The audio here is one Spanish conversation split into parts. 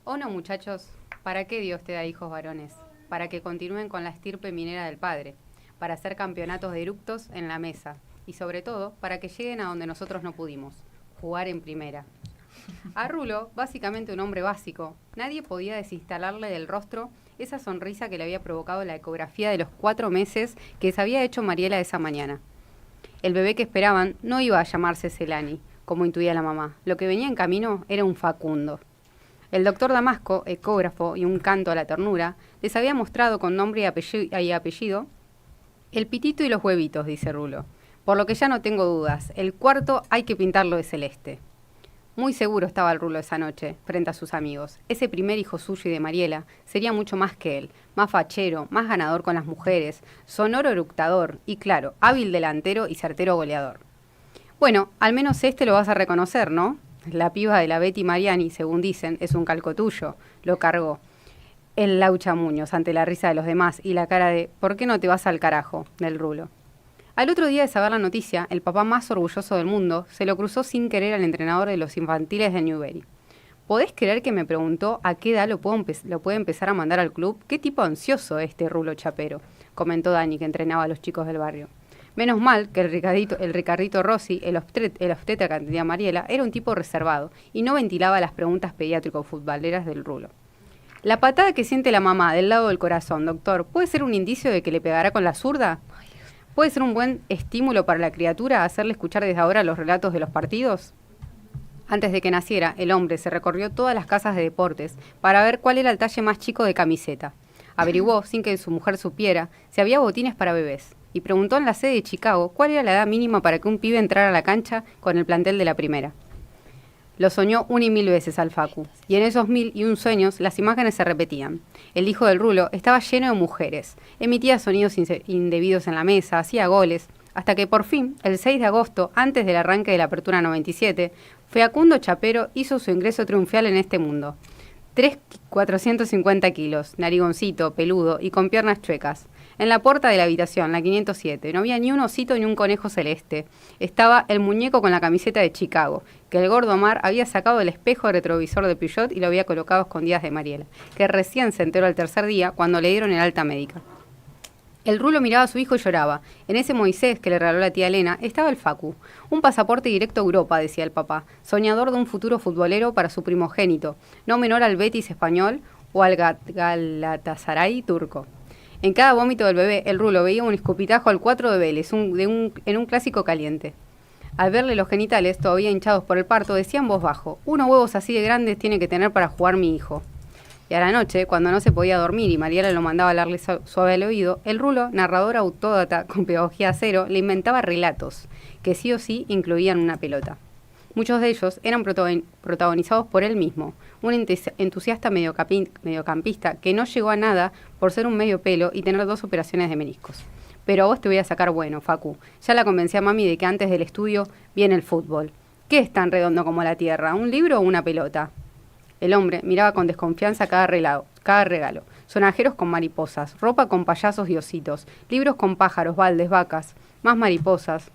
¿O no, muchachos? ¿Para qué Dios te da hijos varones? Para que continúen con la estirpe minera del padre, para hacer campeonatos de eructos en la mesa y sobre todo para que lleguen a donde nosotros no pudimos, jugar en primera. A Rulo, básicamente un hombre básico, nadie podía desinstalarle del rostro esa sonrisa que le había provocado la ecografía de los 4 meses que se había hecho Mariela esa mañana. El bebé que esperaban no iba a llamarse Celani, como intuía la mamá. Lo que venía en camino era un Facundo. El doctor Damasco, ecógrafo y un canto a la ternura, les había mostrado con nombre y apellido el pitito y los huevitos, dice Rulo. Por lo que ya no tengo dudas, el cuarto hay que pintarlo de celeste. Muy seguro estaba el Rulo esa noche, frente a sus amigos. Ese primer hijo suyo y de Mariela sería mucho más que él, más fachero, más ganador con las mujeres, sonoro eructador y, claro, hábil delantero y certero goleador. Bueno, al menos este lo vas a reconocer, ¿no? La piba de la Betty Mariani, según dicen, es un calco tuyo. Lo cargó. El Laucha Muñoz, ante la risa de los demás y la cara de ¿por qué no te vas al carajo? Del Rulo. Al otro día de saber la noticia, el papá más orgulloso del mundo se lo cruzó sin querer al entrenador de los infantiles de Newbery. ¿Podés creer que me preguntó a qué edad lo puede empezar a mandar al club? ¿Qué tipo ansioso este Rulo Chapero? Comentó Dani, que entrenaba a los chicos del barrio. Menos mal que el Ricardito Rossi, el obstetra que atendía a Mariela, era un tipo reservado y no ventilaba las preguntas pediátrico-futboleras del Rulo. La patada que siente la mamá del lado del corazón, doctor, ¿puede ser un indicio de que le pegará con la zurda? ¿Puede ser un buen estímulo para la criatura hacerle escuchar desde ahora los relatos de los partidos? Antes de que naciera, el hombre se recorrió todas las casas de deportes para ver cuál era el talle más chico de camiseta. Averiguó, sin que su mujer supiera, si había botines para bebés y preguntó en la sede de Chicago cuál era la edad mínima para que un pibe entrara a la cancha con el plantel de la primera. Lo soñó 1.000 veces al Facu, y en esos 1.001 sueños las imágenes se repetían. El hijo del Rulo estaba lleno de mujeres, emitía sonidos indebidos en la mesa, hacía goles, hasta que por fin, el 6 de agosto, antes del arranque de la Apertura 97, Facundo Chapero hizo su ingreso triunfal en este mundo. 450 kilos, narigoncito, peludo y con piernas chuecas. En la puerta de la habitación, la 507, no había ni un osito ni un conejo celeste. Estaba el muñeco con la camiseta de Chicago, que el gordo Omar había sacado del espejo retrovisor de Peugeot y lo había colocado a escondidas de Mariela, que recién se enteró al tercer día cuando le dieron el alta médica. El Rulo miraba a su hijo y lloraba. En ese Moisés que le regaló la tía Elena estaba el Facu. Un pasaporte directo a Europa, decía el papá, soñador de un futuro futbolero para su primogénito, no menor al Betis español o al Galatasaray turco. En cada vómito del bebé, el Rulo veía un escupitajo al 4 de Vélez, en un clásico caliente. Al verle los genitales, todavía hinchados por el parto, decía en voz bajo, unos huevos así de grandes tiene que tener para jugar mi hijo. Y a la noche, cuando no se podía dormir y Mariela lo mandaba a hablarle suave al oído, el Rulo, narrador autódata con pedagogía cero, le inventaba relatos, que sí o sí incluían una pelota. Muchos de ellos eran protagonizados por él mismo, un entusiasta mediocampista que no llegó a nada por ser un medio pelo y tener 2 operaciones de meniscos. Pero a vos te voy a sacar bueno, Facu. Ya la convencí a mami de que antes del estudio viene el fútbol. ¿Qué es tan redondo como la tierra? ¿Un libro o una pelota? El hombre miraba con desconfianza cada regalo. Sonajeros con mariposas, ropa con payasos y ositos, libros con pájaros, baldes, vacas, más mariposas.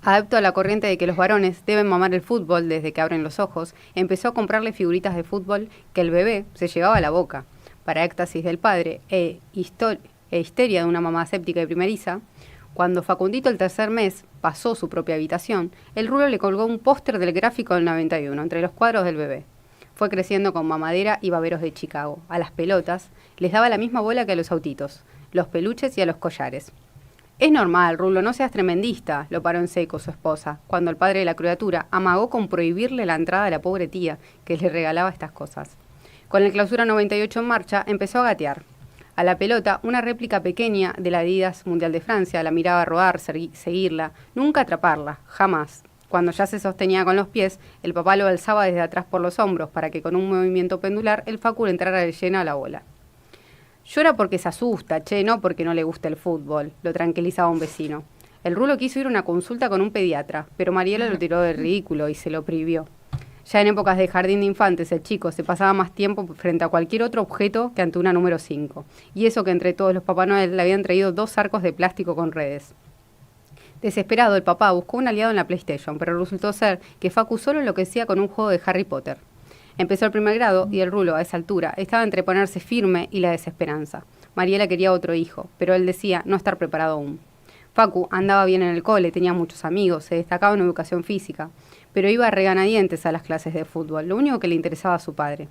Adepto a la corriente de que los varones deben mamar el fútbol desde que abren los ojos, empezó a comprarle figuritas de fútbol que el bebé se llevaba a la boca. Para éxtasis del padre e histeria de una mamá escéptica y primeriza, cuando Facundito el tercer mes pasó su propia habitación, el Rulo le colgó un póster del gráfico del 91 entre los cuadros del bebé. Fue creciendo con mamadera y baberos de Chicago. A las pelotas les daba la misma bola que a los autitos, los peluches y a los collares. Es normal, Rulo, no seas tremendista, lo paró en seco su esposa, cuando el padre de la criatura amagó con prohibirle la entrada a la pobre tía, que le regalaba estas cosas. Con el clausura 98 en marcha, empezó a gatear. A la pelota, una réplica pequeña de la Adidas Mundial de Francia, la miraba rodar, seguirla, nunca atraparla, jamás. Cuando ya se sostenía con los pies, el papá lo alzaba desde atrás por los hombros para que con un movimiento pendular el Facu le entrara de lleno a la bola. Llora porque se asusta, no porque no le gusta el fútbol, lo tranquilizaba un vecino. El Rulo quiso ir a una consulta con un pediatra, pero Mariela lo tiró de ridículo y se lo prohibió. Ya en épocas de jardín de infantes, el chico se pasaba más tiempo frente a cualquier otro objeto que ante una número 5. Y eso que entre todos los Papá Noel le habían traído 2 arcos de plástico con redes. Desesperado, el papá buscó un aliado en la PlayStation, pero resultó ser que Facu solo enloquecía con un juego de Harry Potter. Empezó el primer grado y el Rulo, a esa altura, estaba entre ponerse firme y la desesperanza. Mariela quería otro hijo, pero él decía no estar preparado aún. Facu andaba bien en el cole, tenía muchos amigos, se destacaba en educación física, pero iba a regañadientes a las clases de fútbol, lo único que le interesaba a su padre.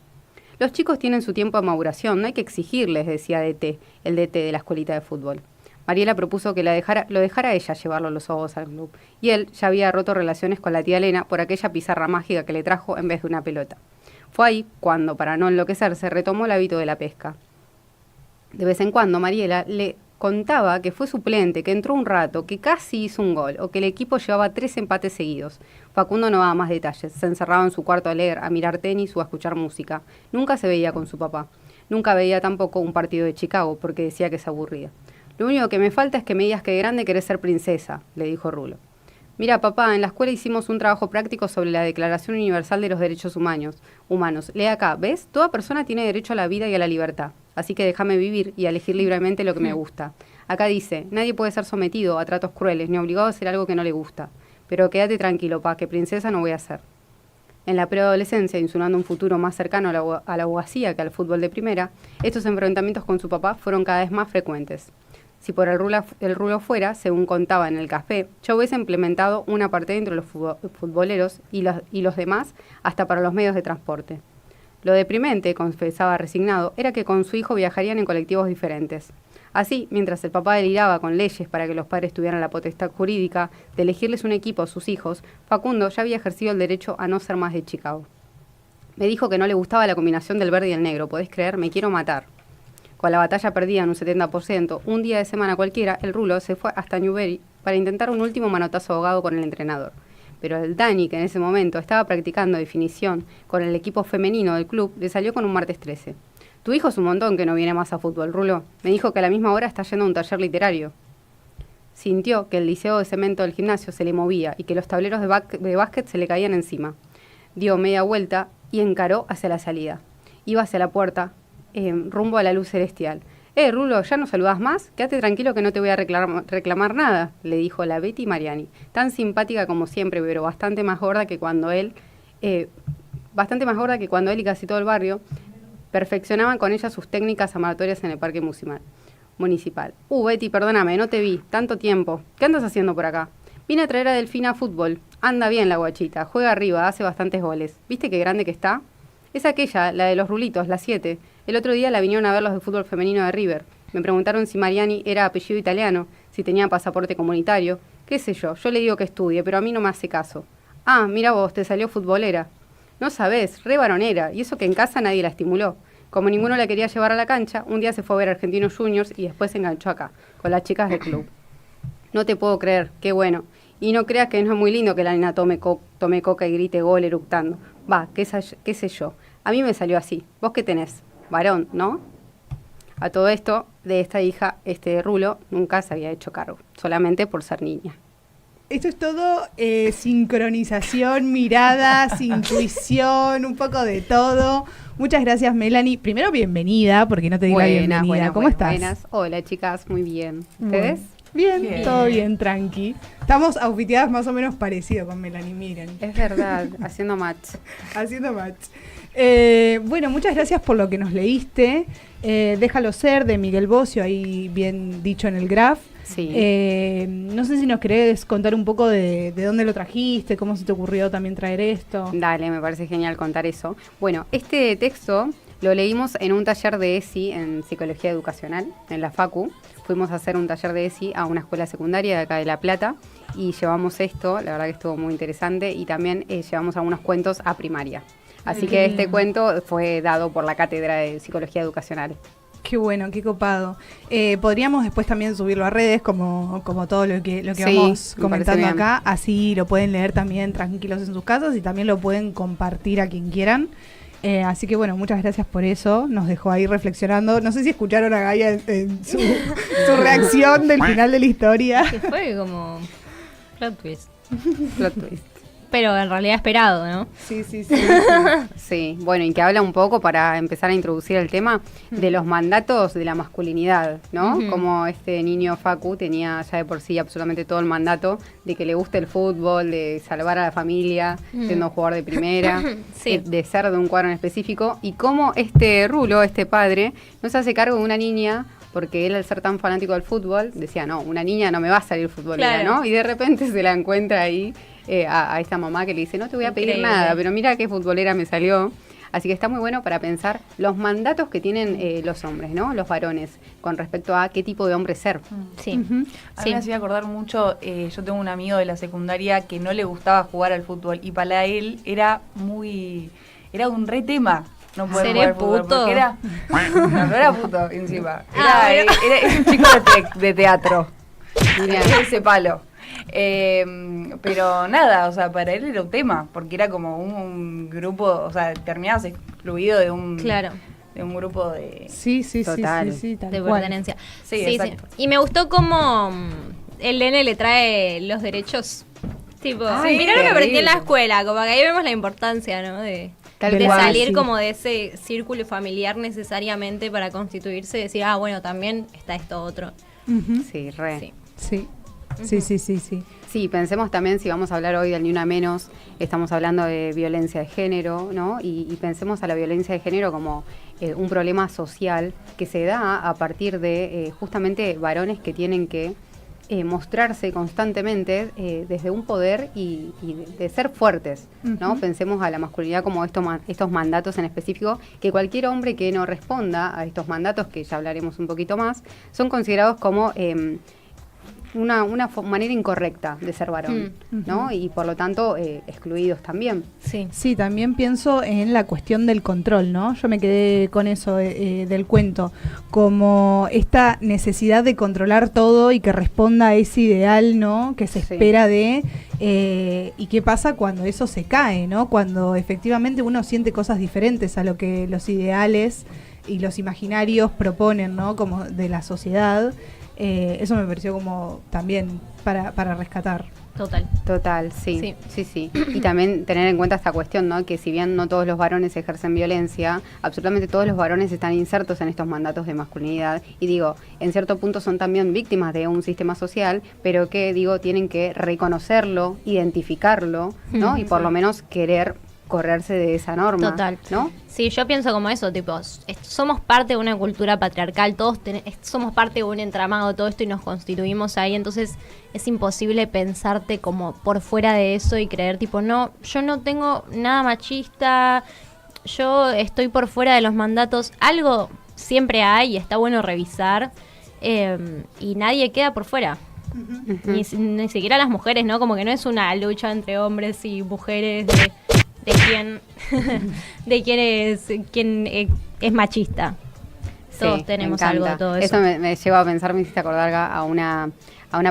Los chicos tienen su tiempo de maduración, no hay que exigirles, decía DT, el DT de la escuelita de fútbol. Mariela propuso que lo dejara a ella llevarlo los ojos al club, y él ya había roto relaciones con la tía Elena por aquella pizarra mágica que le trajo en vez de una pelota. Fue ahí cuando, para no enloquecerse, retomó el hábito de la pesca. De vez en cuando Mariela le contaba que fue suplente, que entró un rato, que casi hizo un gol, o que el equipo llevaba 3 empates seguidos. Facundo no daba más detalles, se encerraba en su cuarto a leer, a mirar tenis o a escuchar música. Nunca se veía con su papá. Nunca veía tampoco un partido de Chicago, porque decía que se aburría. Lo único que me falta es que me digas que de grande querés ser princesa, le dijo Rulo. Mira, papá, en la escuela hicimos un trabajo práctico sobre la Declaración Universal de los Derechos Humanos. Lee acá, ¿ves? Toda persona tiene derecho a la vida y a la libertad. Así que déjame vivir y elegir libremente lo que me gusta. Acá dice, nadie puede ser sometido a tratos crueles ni obligado a hacer algo que no le gusta. Pero quédate tranquilo, pa, que princesa no voy a ser. En la preadolescencia, insinuando un futuro más cercano a la abogacía que al fútbol de primera, estos enfrentamientos con su papá fueron cada vez más frecuentes. Si por el rulo fuera, según contaba en el café, yo hubiese implementado una parte entre los futboleros y los demás hasta para los medios de transporte. Lo deprimente, confesaba resignado, era que con su hijo viajarían en colectivos diferentes. Así, mientras el papá deliraba con leyes para que los padres tuvieran la potestad jurídica de elegirles un equipo a sus hijos, Facundo ya había ejercido el derecho a no ser más de Chicago. Me dijo que no le gustaba la combinación del verde y el negro, ¿podés creer? Me quiero matar. Con la batalla perdida en un 70%, un día de semana cualquiera, el Rulo se fue hasta Newbery para intentar un último manotazo ahogado con el entrenador. Pero el Dani, que en ese momento estaba practicando definición con el equipo femenino del club, le salió con un martes 13. Tu hijo es un montón que no viene más a fútbol, Rulo. Me dijo que a la misma hora está yendo a un taller literario. Sintió que el liceo de cemento del gimnasio se le movía y que los tableros de básquet se le caían encima. Dio media vuelta y encaró hacia la salida. Iba hacia la puerta, rumbo a la luz celestial. Rulo, ¿ya no saludás más? Quédate tranquilo que no te voy a reclamar nada, le dijo la Betty Mariani, tan simpática como siempre, pero bastante más gorda que cuando él y casi todo el barrio perfeccionaban con ella sus técnicas amatorias en el parque municipal. Betty, perdóname, no te vi, tanto tiempo. ¿Qué andas haciendo por acá? Vine a traer a Delfina a fútbol. Anda bien la guachita, juega arriba, hace bastantes goles. ¿Viste qué grande que está? Es aquella, la de los rulitos, la 7. El otro día la vinieron a ver los de fútbol femenino de River. Me preguntaron si Mariani era apellido italiano, si tenía pasaporte comunitario. Qué sé yo le digo que estudie, pero a mí no me hace caso. Ah, mira vos, te salió futbolera. No sabés, re varonera, y eso que en casa nadie la estimuló. Como ninguno la quería llevar a la cancha, un día se fue a ver Argentinos Juniors y después se enganchó acá, con las chicas del club. No te puedo creer, qué bueno. Y no creas que no es muy lindo que la nena tome coca y grite gol eructando. Va, qué sé yo. A mí me salió así. ¿Vos qué tenés? Varón, ¿no? A todo esto, de esta hija, Rulo, nunca se había hecho cargo, solamente por ser niña. Esto es todo sincronización, miradas, intuición, un poco de todo. Muchas gracias, Melanie. Primero, bienvenida, porque no te digo bienvenida. ¿Cómo estás? Buenas. Hola, chicas, muy bien. ¿Ustedes? Bien, todo bien, tranqui. Estamos outfiteadas más o menos parecido con Melanie, miren. Es verdad, haciendo match. Haciendo match. Bueno, muchas gracias por lo que nos leíste. Déjalo ser, de Miguel Bocio, ahí bien dicho en el graph. Sí. No sé si nos querés contar un poco de dónde lo trajiste, cómo se te ocurrió también traer esto. Dale, me parece genial contar eso. Bueno, este texto lo leímos en un taller de ESI en Psicología Educacional, en la Facu. Fuimos a hacer un taller de ESI a una escuela secundaria de acá de La Plata y llevamos esto, la verdad que estuvo muy interesante, y también llevamos algunos cuentos a primaria. Así que este cuento fue dado por la Cátedra de Psicología Educacional. Qué bueno, qué copado. Podríamos después también subirlo a redes, como todo lo que sí, vamos comentando acá. Así lo pueden leer también tranquilos en sus casas y también lo pueden compartir a quien quieran. Así que bueno, muchas gracias por eso. Nos dejó ahí reflexionando. No sé si escucharon a Gaia en su reacción del final de la historia. Que fue como plot twist. Plot twist. pero en realidad esperado, ¿no? Sí. Sí, bueno, y que habla un poco, para empezar a introducir el tema, de los mandatos de la masculinidad, ¿no? Como este niño Facu tenía ya de por sí absolutamente todo el mandato de que le guste el fútbol, de salvar a la familia, siendo un jugador de primera, Sí. de ser de un cuadro en específico, y cómo este Rulo, este padre, no se hace cargo de una niña, porque él, al ser tan fanático del fútbol, decía, no, una niña no me va a salir futbolera, Claro. ¿no? Y de repente se la encuentra ahí a esta mamá que le dice, no te voy a pedir Increíble. nada, pero mira qué futbolera me salió. Así que está muy bueno para pensar los mandatos que tienen los hombres, ¿no? Los varones, con respecto a qué tipo de hombre ser. Sí. A mí me hacía acordar mucho, yo tengo un amigo de la secundaria que no le gustaba jugar al fútbol y para él era un re tema no poder ¿Seré jugar al fútbol, puto? porque era, no era puto encima, Ah, es un chico de teatro, Mirá. de ese palo. Pero nada, o sea, para él era un tema, porque era como un grupo, o sea, terminabas excluido de un grupo de... Sí, Total. tal De cual. pertenencia. Sí, exacto. Y me gustó cómo el nene le trae los derechos. Tipo, Ay, mirá lo que aprendí en la terrible. escuela, como que ahí vemos la importancia, ¿no? De Tal cual, salir sí. como de ese círculo familiar necesariamente para constituirse y decir, ah, bueno, también está esto otro. Ujú. Sí, re. Sí. Sí. Sí, pensemos también, si vamos a hablar hoy del Ni Una Menos, estamos hablando de violencia de género, ¿no? Y pensemos a la violencia de género como un problema social que se da a partir de justamente varones que tienen que mostrarse constantemente desde un poder y de ser fuertes, ¿no? Ujú. Pensemos a la masculinidad como estos mandatos en específico, que cualquier hombre que no responda a estos mandatos, que ya hablaremos un poquito más, son considerados como una manera incorrecta de ser varón, ¿no? Y por lo tanto excluidos también. Sí. Sí, también pienso en la cuestión del control, ¿no? Yo me quedé con eso del cuento, como esta necesidad de controlar todo y que responda a ese ideal, ¿no? Que se Sí. espera y qué pasa cuando eso se cae, ¿no? Cuando efectivamente uno siente cosas diferentes a lo que los ideales y los imaginarios proponen, ¿no? Como de la sociedad. Eso me pareció como también para rescatar. Total. Sí. Y también tener en cuenta esta cuestión, ¿no? Que si bien no todos los varones ejercen violencia, absolutamente todos los varones están insertos en estos mandatos de masculinidad. Y digo, en cierto punto son también víctimas de un sistema social, pero que, digo, tienen que reconocerlo, identificarlo, ¿no? Y por lo menos querer correrse de esa norma. Total. ¿No? Sí, yo pienso como eso, tipo, somos parte de una cultura patriarcal, todos somos parte de un entramado de todo esto y nos constituimos ahí, entonces es imposible pensarte como por fuera de eso y creer tipo, no, yo no tengo nada machista, yo estoy por fuera de los mandatos, algo siempre hay y está bueno revisar, y nadie queda por fuera. Ni siquiera las mujeres, ¿no? Como que no es una lucha entre hombres y mujeres de quién es machista. Todos Sí, tenemos me algo de encanta. todo eso. Me lleva a pensar, me hiciste acordar a una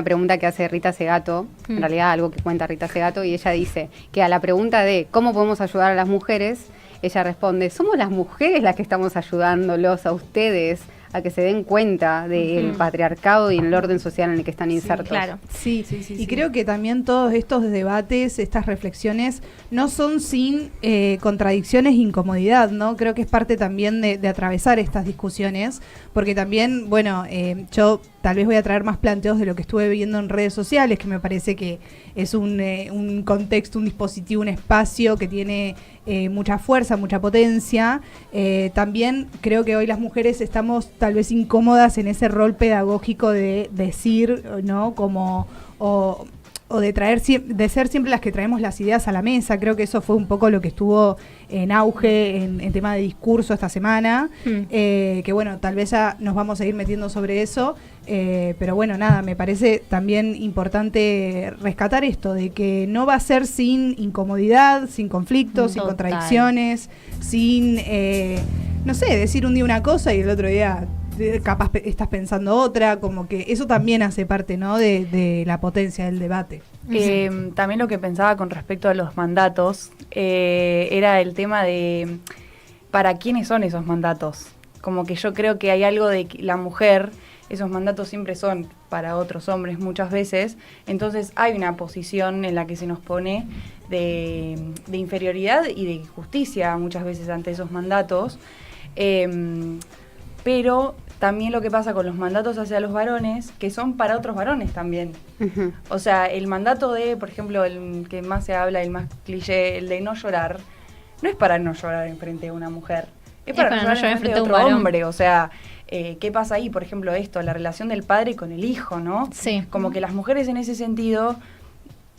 pregunta que hace Rita Segato, en realidad algo que cuenta Rita Segato, y ella dice que a la pregunta de cómo podemos ayudar a las mujeres, ella responde, somos las mujeres las que estamos ayudándolos a ustedes a que se den cuenta del patriarcado y en el orden social en el que están insertos. Claro. Sí, y creo que también todos estos debates, estas reflexiones, no son sin contradicciones e incomodidad, ¿no? Creo que es parte también de atravesar estas discusiones, porque también, bueno, yo tal vez voy a traer más planteos de lo que estuve viendo en redes sociales, que me parece que es un contexto, un dispositivo, un espacio que tiene mucha fuerza, mucha potencia. También creo que hoy las mujeres estamos tal vez incómodas en ese rol pedagógico de decir, ¿no? Como o de ser siempre las que traemos las ideas a la mesa. Creo que eso fue un poco lo que estuvo en auge en tema de discurso esta semana, que bueno, tal vez ya nos vamos a ir metiendo sobre eso, pero bueno, nada, me parece también importante rescatar esto, de que no va a ser sin incomodidad, sin conflictos, sin Total. contradicciones, sin, no sé, decir un día una cosa y el otro día capaz estás pensando otra, como que eso también hace parte, ¿no? de la potencia del debate. También lo que pensaba con respecto a los mandatos era el tema de ¿para quiénes son esos mandatos? como que yo creo que hay algo de que la mujer, esos mandatos siempre son para otros hombres muchas veces, entonces hay una posición en la que se nos pone de inferioridad y de justicia muchas veces ante esos mandatos, pero también lo que pasa con los mandatos hacia los varones, que son para otros varones también. Ujú. O sea, el mandato de, por ejemplo, el que más se habla, el más cliché, el de no llorar, no es para no llorar enfrente de una mujer, es para no llorar enfrente de un otro varón. hombre. O sea, ¿qué pasa ahí? Por ejemplo, esto, la relación del padre con el hijo, ¿no? Sí. Como que las mujeres en ese sentido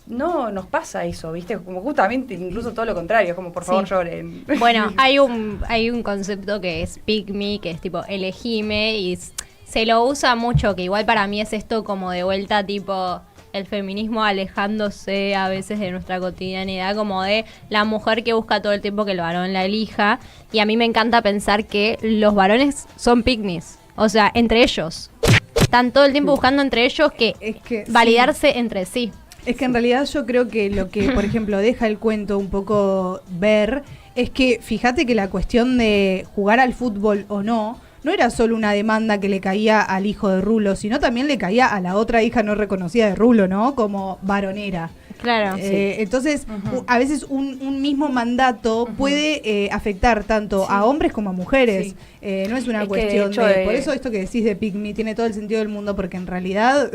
no nos pasa eso, ¿viste? Como justamente incluso todo lo contrario, es como por favor Sí. lloren. Bueno, hay un concepto que es pick me, que es tipo elegime, y se lo usa mucho, que igual para mí es esto como de vuelta tipo el feminismo alejándose a veces de nuestra cotidianidad, como de la mujer que busca todo el tiempo que el varón la elija, y a mí me encanta pensar que los varones son pick me's, o sea, entre ellos. Están todo el tiempo buscando entre ellos Es que validarse entre sí. Es que en realidad yo creo que lo que, por ejemplo, deja el cuento un poco ver es que fíjate que la cuestión de jugar al fútbol o no era solo una demanda que le caía al hijo de Rulo, sino también le caía a la otra hija no reconocida de Rulo, ¿no? Como varonera. Claro. Entonces, a veces un mismo mandato puede afectar tanto a hombres como a mujeres. Sí. No es una Es que de cuestión hecho, Por eso esto que decís de Pick Me tiene todo el sentido del mundo, porque en realidad...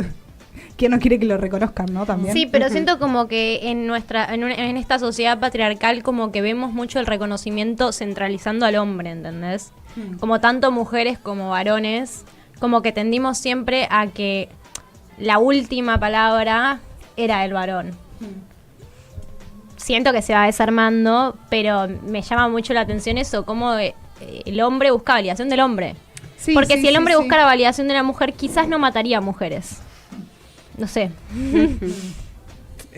¿Quién no quiere que lo reconozcan, no? También. Sí, pero siento como que en esta sociedad patriarcal como que vemos mucho el reconocimiento centralizando al hombre, ¿entendés? Como tanto mujeres como varones, como que tendimos siempre a que la última palabra era el varón. Siento que se va desarmando, pero me llama mucho la atención eso, como el hombre busca validación del hombre. Sí, Porque sí, si el hombre sí, buscara validación de la mujer, quizás no mataría a mujeres. No sé.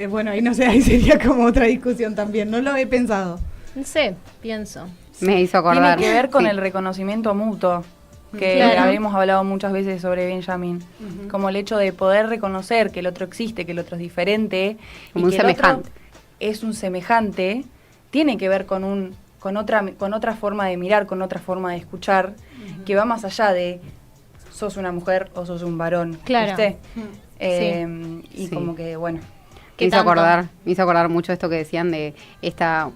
Bueno, ahí no sé, ahí sería como otra discusión también. No lo he pensado. No sé, pienso. Me hizo acordar. Tiene que ver con Sí. el reconocimiento mutuo, que Claro. habíamos hablado muchas veces sobre Benjamin. Como el hecho de poder reconocer que el otro existe, que el otro es diferente. Como un que el otro semejante. es un semejante, tiene que ver con otra forma de mirar, con otra forma de escuchar, que va más allá de sos una mujer o sos un varón. Claro. ¿Viste? Y Sí. como que, bueno. ¿Qué Me hizo tanto? acordar mucho esto que decían de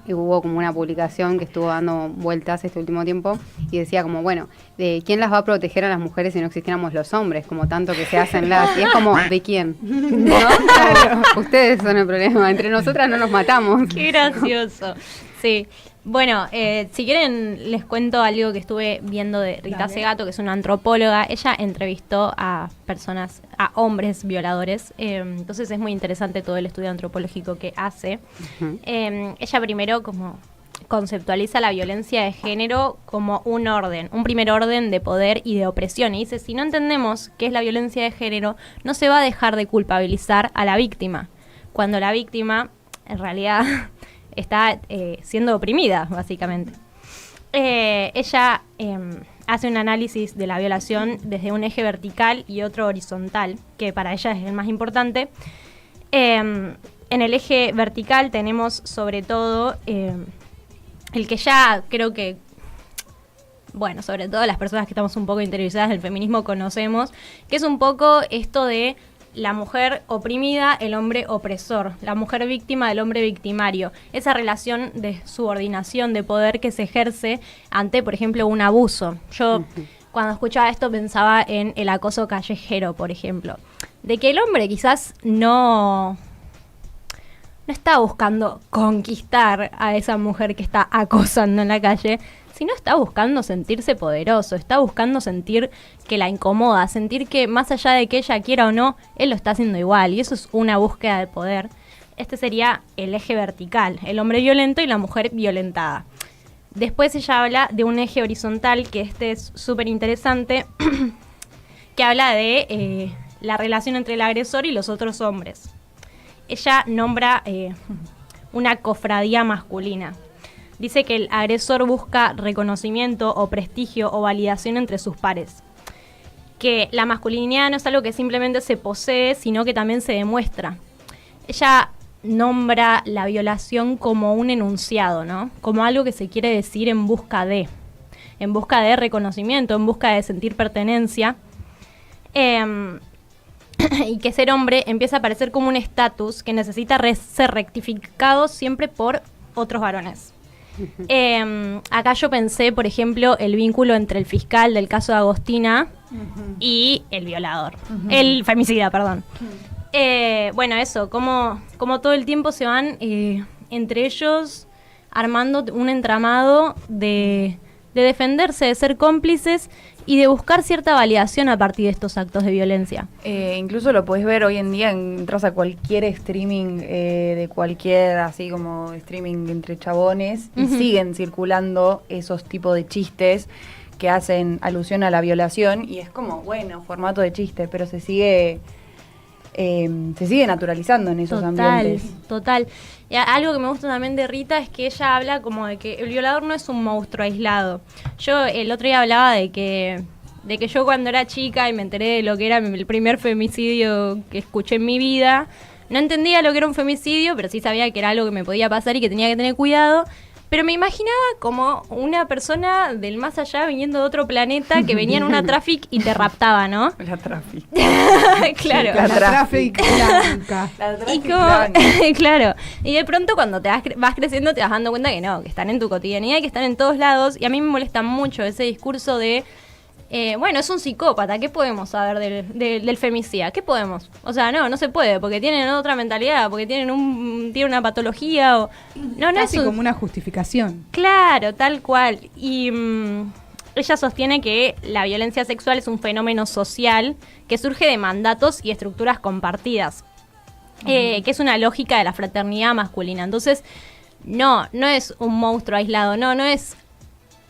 hubo como una publicación que estuvo dando vueltas este último tiempo y decía como, bueno, de quién las va a proteger a las mujeres si no existiéramos los hombres, como tanto que se hacen las, y es como, ¿de quién? ¿No? Como, ustedes son el problema, entre nosotras no nos matamos. Qué gracioso. Sí. Bueno, si quieren les cuento algo que estuve viendo de Rita Dale. Segato, que es una antropóloga. Ella entrevistó a hombres violadores. Entonces es muy interesante todo el estudio antropológico que hace. Ujú. Ella primero como conceptualiza la violencia de género como un primer orden de poder y de opresión. Y dice, si no entendemos qué es la violencia de género, no se va a dejar de culpabilizar a la víctima, cuando la víctima en realidad está siendo oprimida, básicamente. Ella hace un análisis de la violación desde un eje vertical y otro horizontal, que para ella es el más importante. En el eje vertical tenemos sobre todo el que ya creo que, bueno, sobre todo las personas que estamos un poco interiorizadas del feminismo conocemos, que es un poco esto de la mujer oprimida, el hombre opresor, la mujer víctima, el hombre victimario. Esa relación de subordinación de poder que se ejerce ante, por ejemplo, un abuso. Yo cuando escuchaba esto pensaba en el acoso callejero, por ejemplo. De que el hombre quizás no está buscando conquistar a esa mujer que está acosando en la calle, sino está buscando sentirse poderoso, está buscando sentir que la incomoda, sentir que más allá de que ella quiera o no, él lo está haciendo igual, y eso es una búsqueda de poder. Este sería el eje vertical, el hombre violento y la mujer violentada. Después ella habla de un eje horizontal, que este es súper interesante, que habla de la relación entre el agresor y los otros hombres. Ella nombra una cofradía masculina. Dice que el agresor busca reconocimiento o prestigio o validación entre sus pares. Que la masculinidad no es algo que simplemente se posee, sino que también se demuestra. Ella nombra la violación como un enunciado, ¿no? Como algo que se quiere decir en busca de. en busca de reconocimiento, en busca de sentir pertenencia. Y que ser hombre empieza a parecer como un estatus que necesita ser rectificado siempre por otros varones. Acá yo pensé, por ejemplo, el vínculo entre el fiscal del caso de Agostina y el violador, el femicida, perdón. Bueno, eso, como todo el tiempo se van entre ellos armando un entramado de defenderse, de ser cómplices y de buscar cierta validación a partir de estos actos de violencia. Incluso lo podés ver hoy en día, entras a cualquier streaming de cualquier, así como streaming entre chabones, y siguen circulando esos tipos de chistes que hacen alusión a la violación, y es como, bueno, formato de chiste, pero se sigue naturalizando en esos ambientes. Total. Y algo que me gusta también de Rita es que ella habla como de que el violador no es un monstruo aislado. Yo el otro día hablaba de que yo cuando era chica y me enteré de lo que era el primer femicidio que escuché en mi vida, no entendía lo que era un femicidio, pero sí sabía que era algo que me podía pasar y que tenía que tener cuidado. Pero me imaginaba como una persona del más allá viniendo de otro planeta que venía en una traffic y te raptaba, ¿no? La traffic. Claro. La traffic blanca. La Y traffic como, blanca. claro, y de pronto cuando te vas creciendo te vas dando cuenta que no, que están en tu cotidianidad y que están en todos lados. Y a mí me molesta mucho ese discurso de, bueno, es un psicópata, ¿qué podemos saber del femicida? ¿Qué podemos? O sea, no se puede, porque tienen otra mentalidad, porque tienen una patología o... No Casi es como una justificación. Claro, tal cual. Y ella sostiene que la violencia sexual es un fenómeno social que surge de mandatos y estructuras compartidas, que es una lógica de la fraternidad masculina. Entonces, no es un monstruo aislado, no es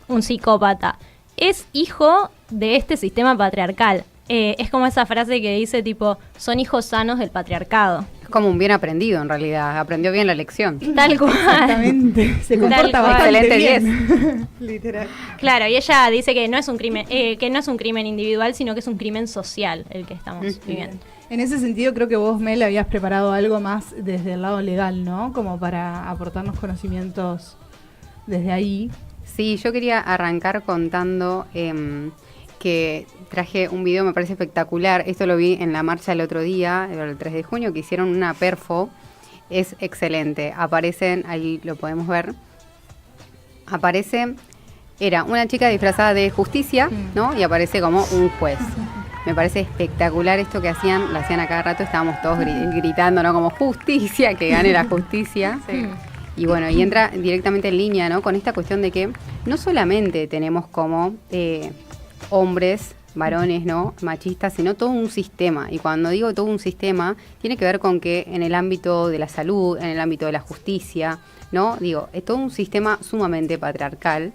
un psicópata. Es hijo de este sistema patriarcal. Es como esa frase que dice tipo, son hijos sanos del patriarcado. Es como un bien aprendido en realidad, aprendió bien la lección. Tal cual. Exactamente. Se comporta cual. bastante Excelente bien. Literal. Claro, y ella dice que no es un crimen individual, sino que es un crimen social el que estamos viviendo. En ese sentido, creo que vos, Mel, habías preparado algo más desde el lado legal, ¿no? Como para aportarnos conocimientos desde ahí. Sí, yo quería arrancar contando que traje un video, me parece espectacular. Esto lo vi en la marcha el otro día, el 3 de junio, que hicieron una perfo. Es excelente. Aparecen, ahí lo podemos ver. Era una chica disfrazada de justicia, ¿no? Y aparece como un juez. Me parece espectacular esto que hacían, lo hacían a cada rato, estábamos todos gritando, ¿no? Como justicia, que gane la justicia. Sí. Y bueno, y entra directamente en línea, ¿no? Con esta cuestión de que no solamente tenemos como hombres, varones, ¿no? Machistas, sino todo un sistema. Y cuando digo todo un sistema, tiene que ver con que en el ámbito de la salud, en el ámbito de la justicia, ¿no? Digo, es todo un sistema sumamente patriarcal.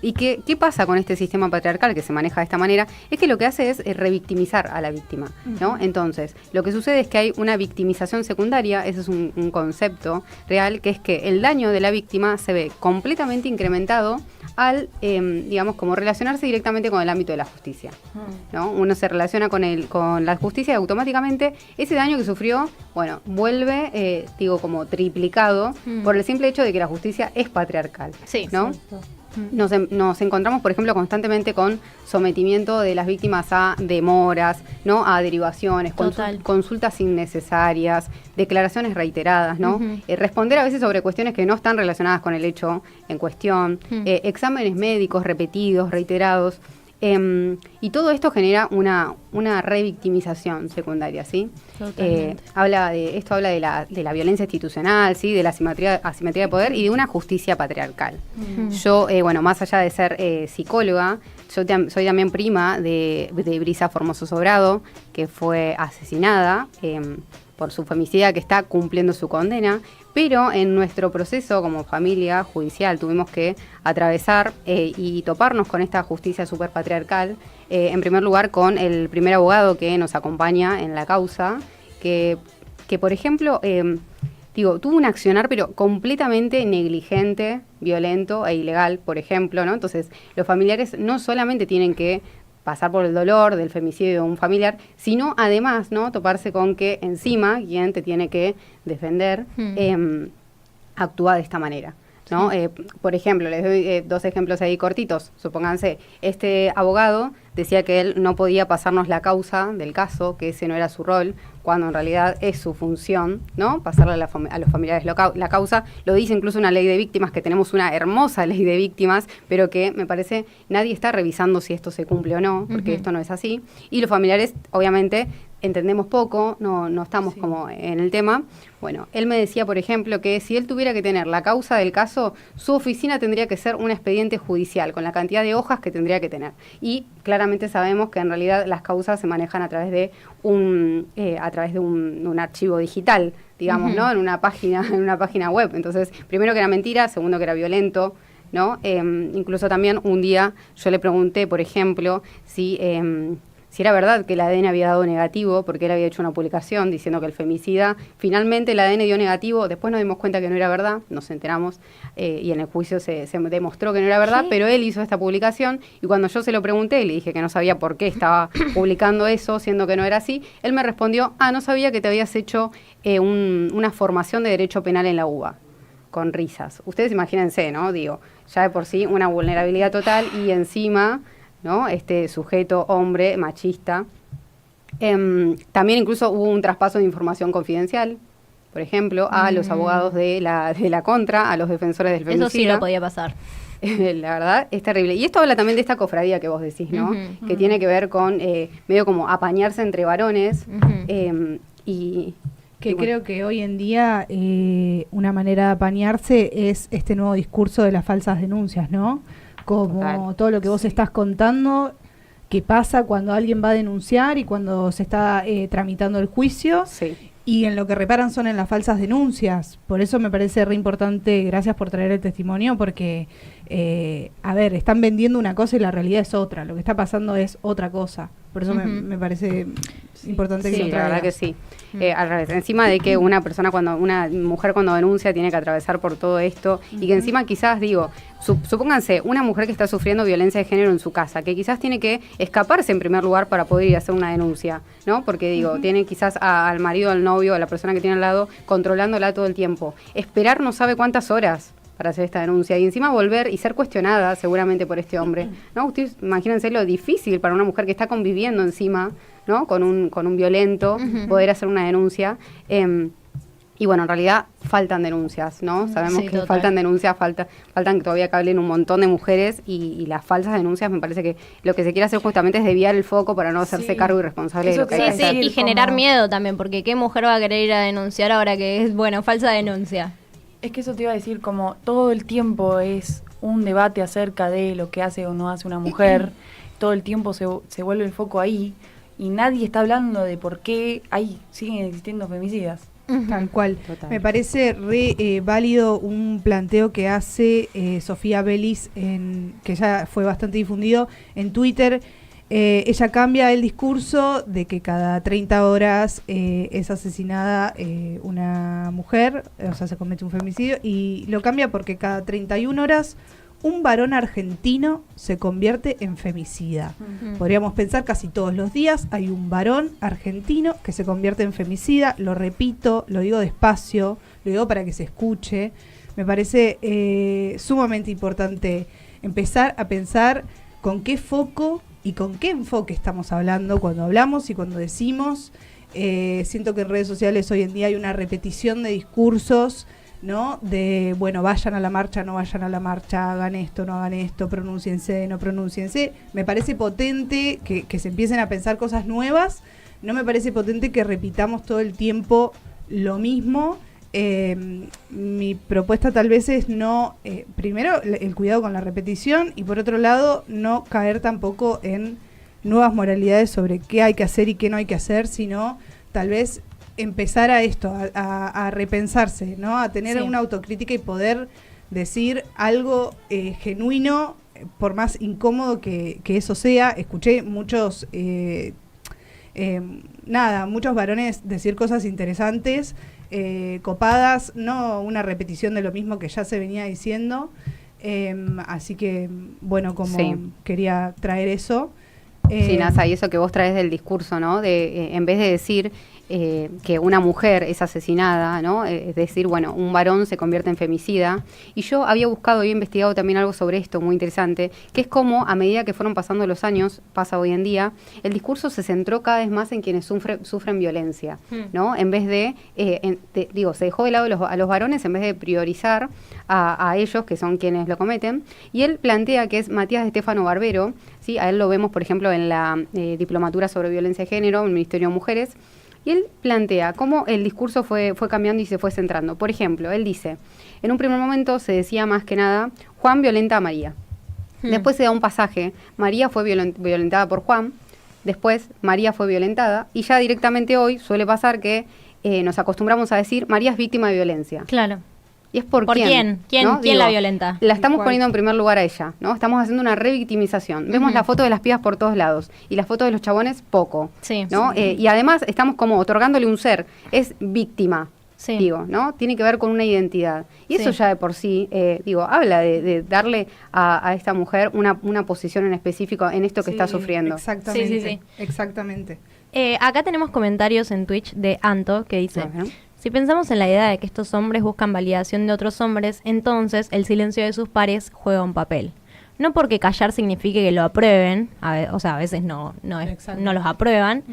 ¿Y qué pasa con este sistema patriarcal que se maneja de esta manera? Es que lo que hace es revictimizar a la víctima, ¿no? Entonces, lo que sucede es que hay una victimización secundaria, ese es un concepto real, que es que el daño de la víctima se ve completamente incrementado al, digamos, como relacionarse directamente con el ámbito de la justicia, ¿no? Uno se relaciona con la justicia y automáticamente ese daño que sufrió, bueno, vuelve, como triplicado por el simple hecho de que la justicia es patriarcal, Sí, ¿no? exacto. Nos encontramos, por ejemplo, constantemente con sometimiento de las víctimas a demoras, ¿no? A derivaciones, Total. consultas innecesarias, declaraciones reiteradas, ¿no? Responder a veces sobre cuestiones que no están relacionadas con el hecho en cuestión, exámenes médicos repetidos, reiterados. Y todo esto genera una revictimización secundaria, ¿sí? Habla de la violencia institucional, ¿sí? De la asimetría de poder y de una justicia patriarcal. Yo, más allá de ser psicóloga, soy también prima de Brisa Formoso Sobrado, que fue asesinada por su femicida, que está cumpliendo su condena, pero en nuestro proceso como familia judicial tuvimos que atravesar y toparnos con esta justicia superpatriarcal, en primer lugar con el primer abogado que nos acompaña en la causa, que por ejemplo, tuvo un accionar pero completamente negligente, violento e ilegal, por ejemplo, ¿no? Entonces, los familiares no solamente tienen que pasar por el dolor del femicidio de un familiar, sino además, ¿no? Toparse con que encima quien te tiene que defender actúa de esta manera. ¿no? Por ejemplo, les doy 2 ejemplos ahí cortitos. Supónganse, este abogado decía que él no podía pasarnos la causa del caso, que ese no era su rol, cuando en realidad es su función, ¿no? Pasarle a los familiares la causa. Lo dice incluso una ley de víctimas, que tenemos una hermosa ley de víctimas, pero que me parece nadie está revisando si esto se cumple o no, porque esto no es así. Y los familiares, obviamente, entendemos poco, no estamos como en el tema. Bueno, él me decía, por ejemplo, que si él tuviera que tener la causa del caso, su oficina tendría que ser un expediente judicial, con la cantidad de hojas que tendría que tener. Y claramente sabemos que en realidad las causas se manejan a través de un archivo digital, digamos, ¿no? En una página web. Entonces, primero que era mentira, segundo que era violento, ¿no? Incluso también un día yo le pregunté, por ejemplo, si era verdad que el ADN había dado negativo, porque él había hecho una publicación diciendo que el femicida, finalmente el ADN dio negativo, después nos dimos cuenta que no era verdad, nos enteramos, y en el juicio se demostró que no era verdad, pero él hizo esta publicación, y cuando yo se lo pregunté, y le dije que no sabía por qué estaba publicando eso, siendo que no era así, él me respondió, no sabía que te habías hecho una formación de derecho penal en la UBA, con risas. Ustedes imagínense, ¿no? Digo, ya de por sí una vulnerabilidad total, y encima, ¿no? Este sujeto hombre machista. También incluso hubo un traspaso de información confidencial, por ejemplo, a los abogados de la contra, a los defensores del femicida. Eso sí no podía pasar. La verdad es terrible. Y esto habla también de esta cofradía que vos decís, ¿no? Que tiene que ver con medio como apañarse entre varones. Creo que hoy en día una manera de apañarse es este nuevo discurso de las falsas denuncias, ¿no? Como total. Todo lo que vos estás contando, que pasa cuando alguien va a denunciar y cuando se está tramitando el juicio, y en lo que reparan son en las falsas denuncias. Por eso me parece re importante, gracias por traer el testimonio, porque, están vendiendo una cosa y la realidad es otra, lo que está pasando es otra cosa. Por eso me parece importante que lo traigas. La verdad que sí. Al revés, encima de que una mujer cuando denuncia tiene que atravesar por todo esto, y que encima quizás, supónganse, una mujer que está sufriendo violencia de género en su casa, que quizás tiene que escaparse en primer lugar para poder ir a hacer una denuncia, ¿no? Porque tiene quizás al marido, al novio, a la persona que tiene al lado, controlándola todo el tiempo. Esperar no sabe cuántas horas para hacer esta denuncia, y encima volver y ser cuestionada seguramente por este hombre, ¿no? Ustedes imagínense lo difícil para una mujer que está conviviendo encima, ¿no? con un violento, poder hacer una denuncia. Y bueno, en realidad faltan denuncias, ¿no? Sabemos que faltan denuncias, faltan que todavía que hablen un montón de mujeres, y las falsas denuncias, me parece que lo que se quiere hacer justamente es desviar el foco para no hacerse cargo irresponsable de lo que hay que hacer. Y generar miedo también, porque ¿qué mujer va a querer ir a denunciar ahora que es, falsa denuncia? Es que eso te iba a decir, como todo el tiempo es un debate acerca de lo que hace o no hace una mujer, todo el tiempo se vuelve el foco ahí, y nadie está hablando de por qué siguen existiendo femicidas. Tal cual. Total. Me parece válido un planteo que hace Sofía Bellis, que ya fue bastante difundido en Twitter. Ella cambia el discurso de que cada 30 horas es asesinada una mujer, o sea, se comete un femicidio, y lo cambia porque cada 31 horas un varón argentino se convierte en femicida. Podríamos pensar casi todos los días hay un varón argentino que se convierte en femicida. Lo repito, lo digo despacio, lo digo para que se escuche. Me parece sumamente importante empezar a pensar con qué foco y con qué enfoque estamos hablando cuando hablamos y cuando decimos. Siento que en redes sociales hoy en día hay una repetición de discursos, ¿no? De, vayan a la marcha, no vayan a la marcha, hagan esto, no hagan esto, pronúnciense, no pronúnciense. Me parece potente que se empiecen a pensar cosas nuevas. No me parece potente que repitamos todo el tiempo lo mismo. Mi propuesta tal vez es no, primero el cuidado con la repetición, y por otro lado no caer tampoco en nuevas moralidades sobre qué hay que hacer y qué no hay que hacer, sino tal vez empezar a repensarse, ¿no? A tener una autocrítica y poder decir algo genuino, por más incómodo que eso sea. Escuché muchos varones decir cosas interesantes, copadas, no una repetición de lo mismo que ya se venía diciendo. Así que, quería traer eso. Sí, Nasa, y eso que vos traes del discurso, ¿no? De en vez de decir que una mujer es asesinada, ¿no? Es decir, bueno, un varón se convierte en femicida. Y yo había buscado y investigado también algo sobre esto muy interesante, que es cómo a medida que fueron pasando los años, pasa hoy en día, el discurso se centró cada vez más en quienes sufren violencia, ¿no? En vez de, se dejó de lado a los varones en vez de priorizar a ellos, que son quienes lo cometen. Y él plantea que es Matías de Stefano Barbero, ¿sí? A él lo vemos, por ejemplo, en la diplomatura sobre violencia de género, en el Ministerio de Mujeres. Y él plantea cómo el discurso fue cambiando y se fue centrando. Por ejemplo, él dice, en un primer momento se decía más que nada, Juan violenta a María. Después se da un pasaje, María fue violentada por Juan, después María fue violentada, y ya directamente hoy suele pasar que nos acostumbramos a decir, María es víctima de violencia. Claro. ¿Y es por quién? ¿no? ¿Quién la violenta? La estamos poniendo en primer lugar a ella, ¿no? Estamos haciendo una revictimización. Vemos la foto de las pibas por todos lados y la foto de los chabones poco, Sí. ¿no? Y además estamos como otorgándole un ser, es víctima, Sí. digo, ¿no? Tiene que ver con una identidad. Y eso Sí. ya de por sí, habla de darle a esta mujer una posición en específico en esto que está sufriendo. Exactamente. Sí. Exactamente. Acá tenemos comentarios en Twitch de Anto que dice: A ver. si pensamos en la idea de que estos hombres buscan validación de otros hombres, entonces el silencio de sus pares juega un papel. No porque callar signifique que lo aprueben, a veces no los aprueban,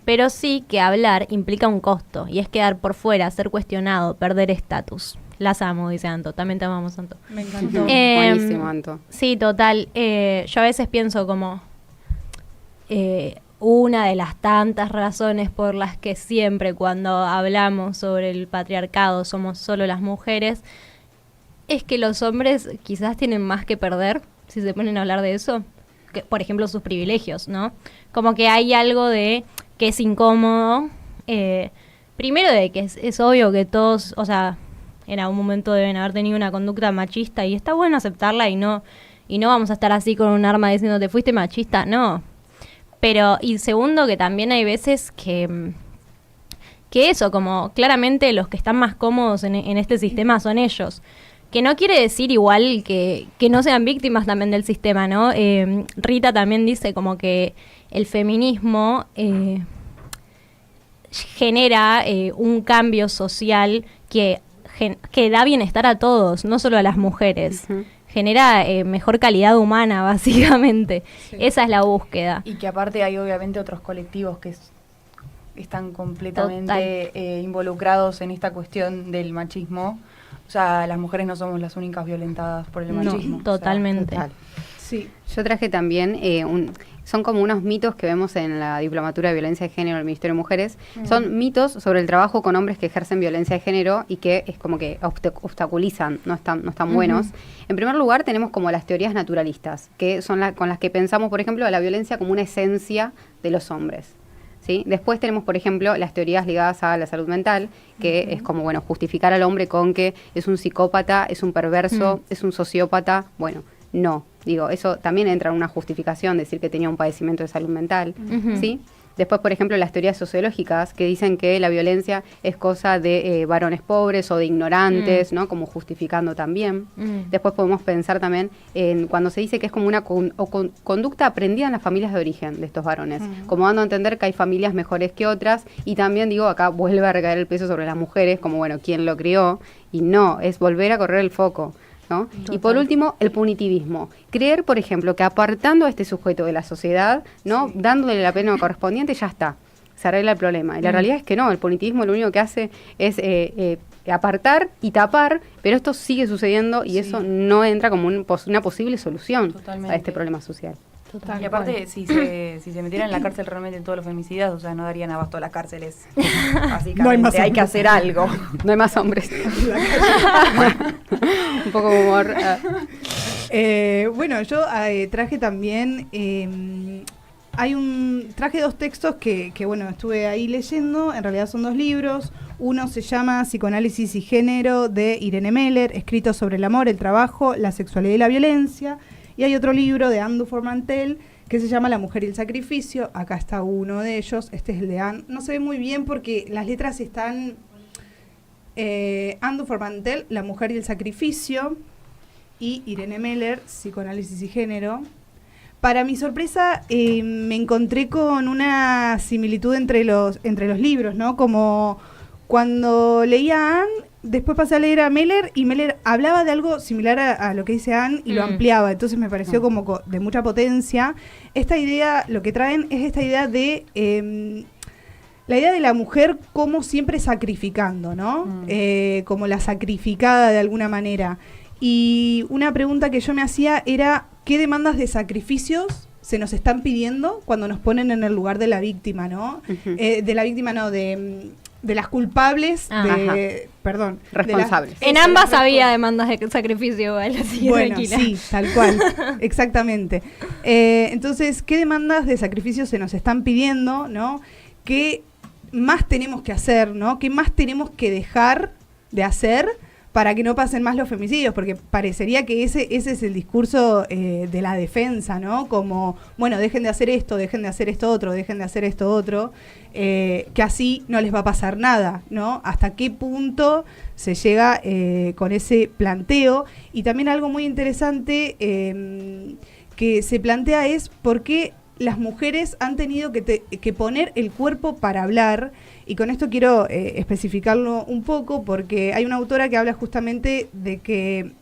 pero sí que hablar implica un costo, y es quedar por fuera, ser cuestionado, perder estatus. Las amo, dice Anto. También te amamos, Anto. Me encantó. Buenísimo, Anto. Sí, total. Yo a veces pienso como... una de las tantas razones por las que siempre cuando hablamos sobre el patriarcado somos solo las mujeres, es que los hombres quizás tienen más que perder, si se ponen a hablar de eso, que, por ejemplo, sus privilegios, ¿no? Como que hay algo de que es incómodo, primero de que es obvio que todos, o sea, en algún momento deben haber tenido una conducta machista y está bueno aceptarla y no vamos a estar así con un arma diciendo te fuiste machista, no. Pero, y segundo, que también hay veces que eso, como claramente los que están más cómodos en este sistema son ellos. Que no quiere decir igual que no sean víctimas también del sistema, ¿no? Rita también dice como que el feminismo genera un cambio social que da bienestar a todos, no solo a las mujeres. Uh-huh. Genera mejor calidad humana, básicamente. Sí. Esa es la búsqueda. Y que aparte hay obviamente otros colectivos que están completamente involucrados en esta cuestión del machismo. O sea, las mujeres no somos las únicas violentadas por el machismo. No, totalmente. O sea, total. Sí. Yo traje también son como unos mitos que vemos en la diplomatura de violencia de género del Ministerio de Mujeres. Son mitos sobre el trabajo con hombres que ejercen violencia de género y que es como que obstaculizan, no están buenos. En primer lugar, tenemos como las teorías naturalistas, que son con las que pensamos, por ejemplo, la violencia como una esencia de los hombres. ¿Sí? Después tenemos, por ejemplo, las teorías ligadas a la salud mental, que es como, bueno, justificar al hombre con que es un psicópata, es un perverso, es un sociópata. Bueno, no. Digo, eso también entra en una justificación, decir que tenía un padecimiento de salud mental, ¿sí? Después, por ejemplo, las teorías sociológicas que dicen que la violencia es cosa de varones pobres o de ignorantes, ¿no? Como justificando también. Después podemos pensar también en cuando se dice que es como una conducta aprendida en las familias de origen de estos varones, como dando a entender que hay familias mejores que otras, y también, digo, acá vuelve a recaer el peso sobre las mujeres, como, bueno, ¿quién lo crió? Y no, es volver a correr el foco, ¿no? Y por último, el punitivismo. Creer, por ejemplo, que apartando a este sujeto de la sociedad, ¿no? Dándole la pena correspondiente, ya está, se arregla el problema. Y la realidad es que no, el punitivismo lo único que hace es apartar y tapar, pero esto sigue sucediendo y eso no entra como una posible solución a este problema social. Total. Y aparte, si se metieran en la cárcel realmente todos los femicidas, o sea, no darían abasto a las cárceles. Básicamente, No hay más hay que hacer algo. No hay más hombres. Un poco de humor. Bueno, yo traje también... traje dos textos que, bueno, estuve ahí leyendo. En realidad son dos libros. Uno se llama Psicoanálisis y Género, de Irene Meller, escrito sobre el amor, el trabajo, la sexualidad y la violencia. Y hay otro libro de Anne Dufour-Mantel que se llama La mujer y el sacrificio. Acá está uno de ellos. Este es el de Anne. No se ve muy bien porque las letras están... Anne Dufour-Mantel, La mujer y el sacrificio. Y Irene Meller, Psicoanálisis y Género. Para mi sorpresa, me encontré con una similitud entre los libros, ¿no? Como cuando leía a Anne, después pasé a leer a Meller, y Meller hablaba de algo similar a lo que dice Anne y lo ampliaba. Entonces me pareció como de mucha potencia. Esta idea, lo que traen es esta idea de... la idea de la mujer como siempre sacrificando, ¿no? Como la sacrificada de alguna manera. Y una pregunta que yo me hacía era, ¿qué demandas de sacrificios se nos están pidiendo cuando nos ponen en el lugar de la víctima, ¿no? De la víctima, no, de las culpables, perdón. Responsables. En ambas había demandas de sacrificio, ¿vale? Así bueno, tranquila. sí, tal cual, exactamente. Entonces, ¿qué demandas de sacrificio se nos están pidiendo, ¿no? ¿Qué más tenemos que hacer, ¿no? ¿Qué más tenemos que dejar de hacer para que no pasen más los femicidios? Porque parecería que ese es el discurso de la defensa, ¿no? Como, bueno, dejen de hacer esto otro, dejen de hacer esto otro, que así no les va a pasar nada, ¿no? ¿Hasta qué punto se llega con ese planteo? Y también algo muy interesante que se plantea es por qué las mujeres han tenido que poner el cuerpo para hablar. Y con esto quiero especificarlo un poco, porque hay una autora que habla justamente de que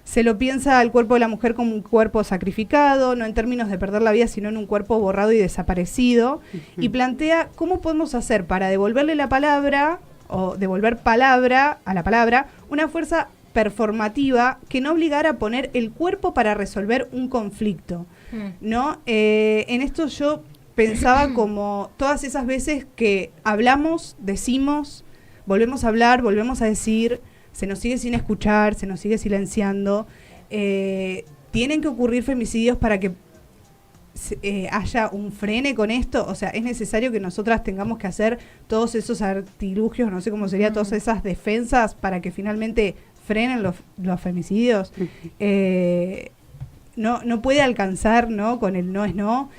se lo piensa al cuerpo de la mujer como un cuerpo sacrificado, no en términos de perder la vida, sino en un cuerpo borrado y desaparecido, y plantea cómo podemos hacer para devolverle la palabra, o devolver palabra a la palabra, una fuerza performativa que no obligara a poner el cuerpo para resolver un conflicto, ¿no? En esto yo pensaba como todas esas veces que hablamos, decimos, volvemos a hablar, volvemos a decir, se nos sigue sin escuchar, se nos sigue silenciando. ¿Tienen que ocurrir femicidios para que haya un frene con esto? O sea, es necesario que nosotras tengamos que hacer todos esos artilugios, no sé cómo sería, todas esas defensas para que finalmente frenen los femicidios. No puede alcanzar, ¿no? Con el no es no.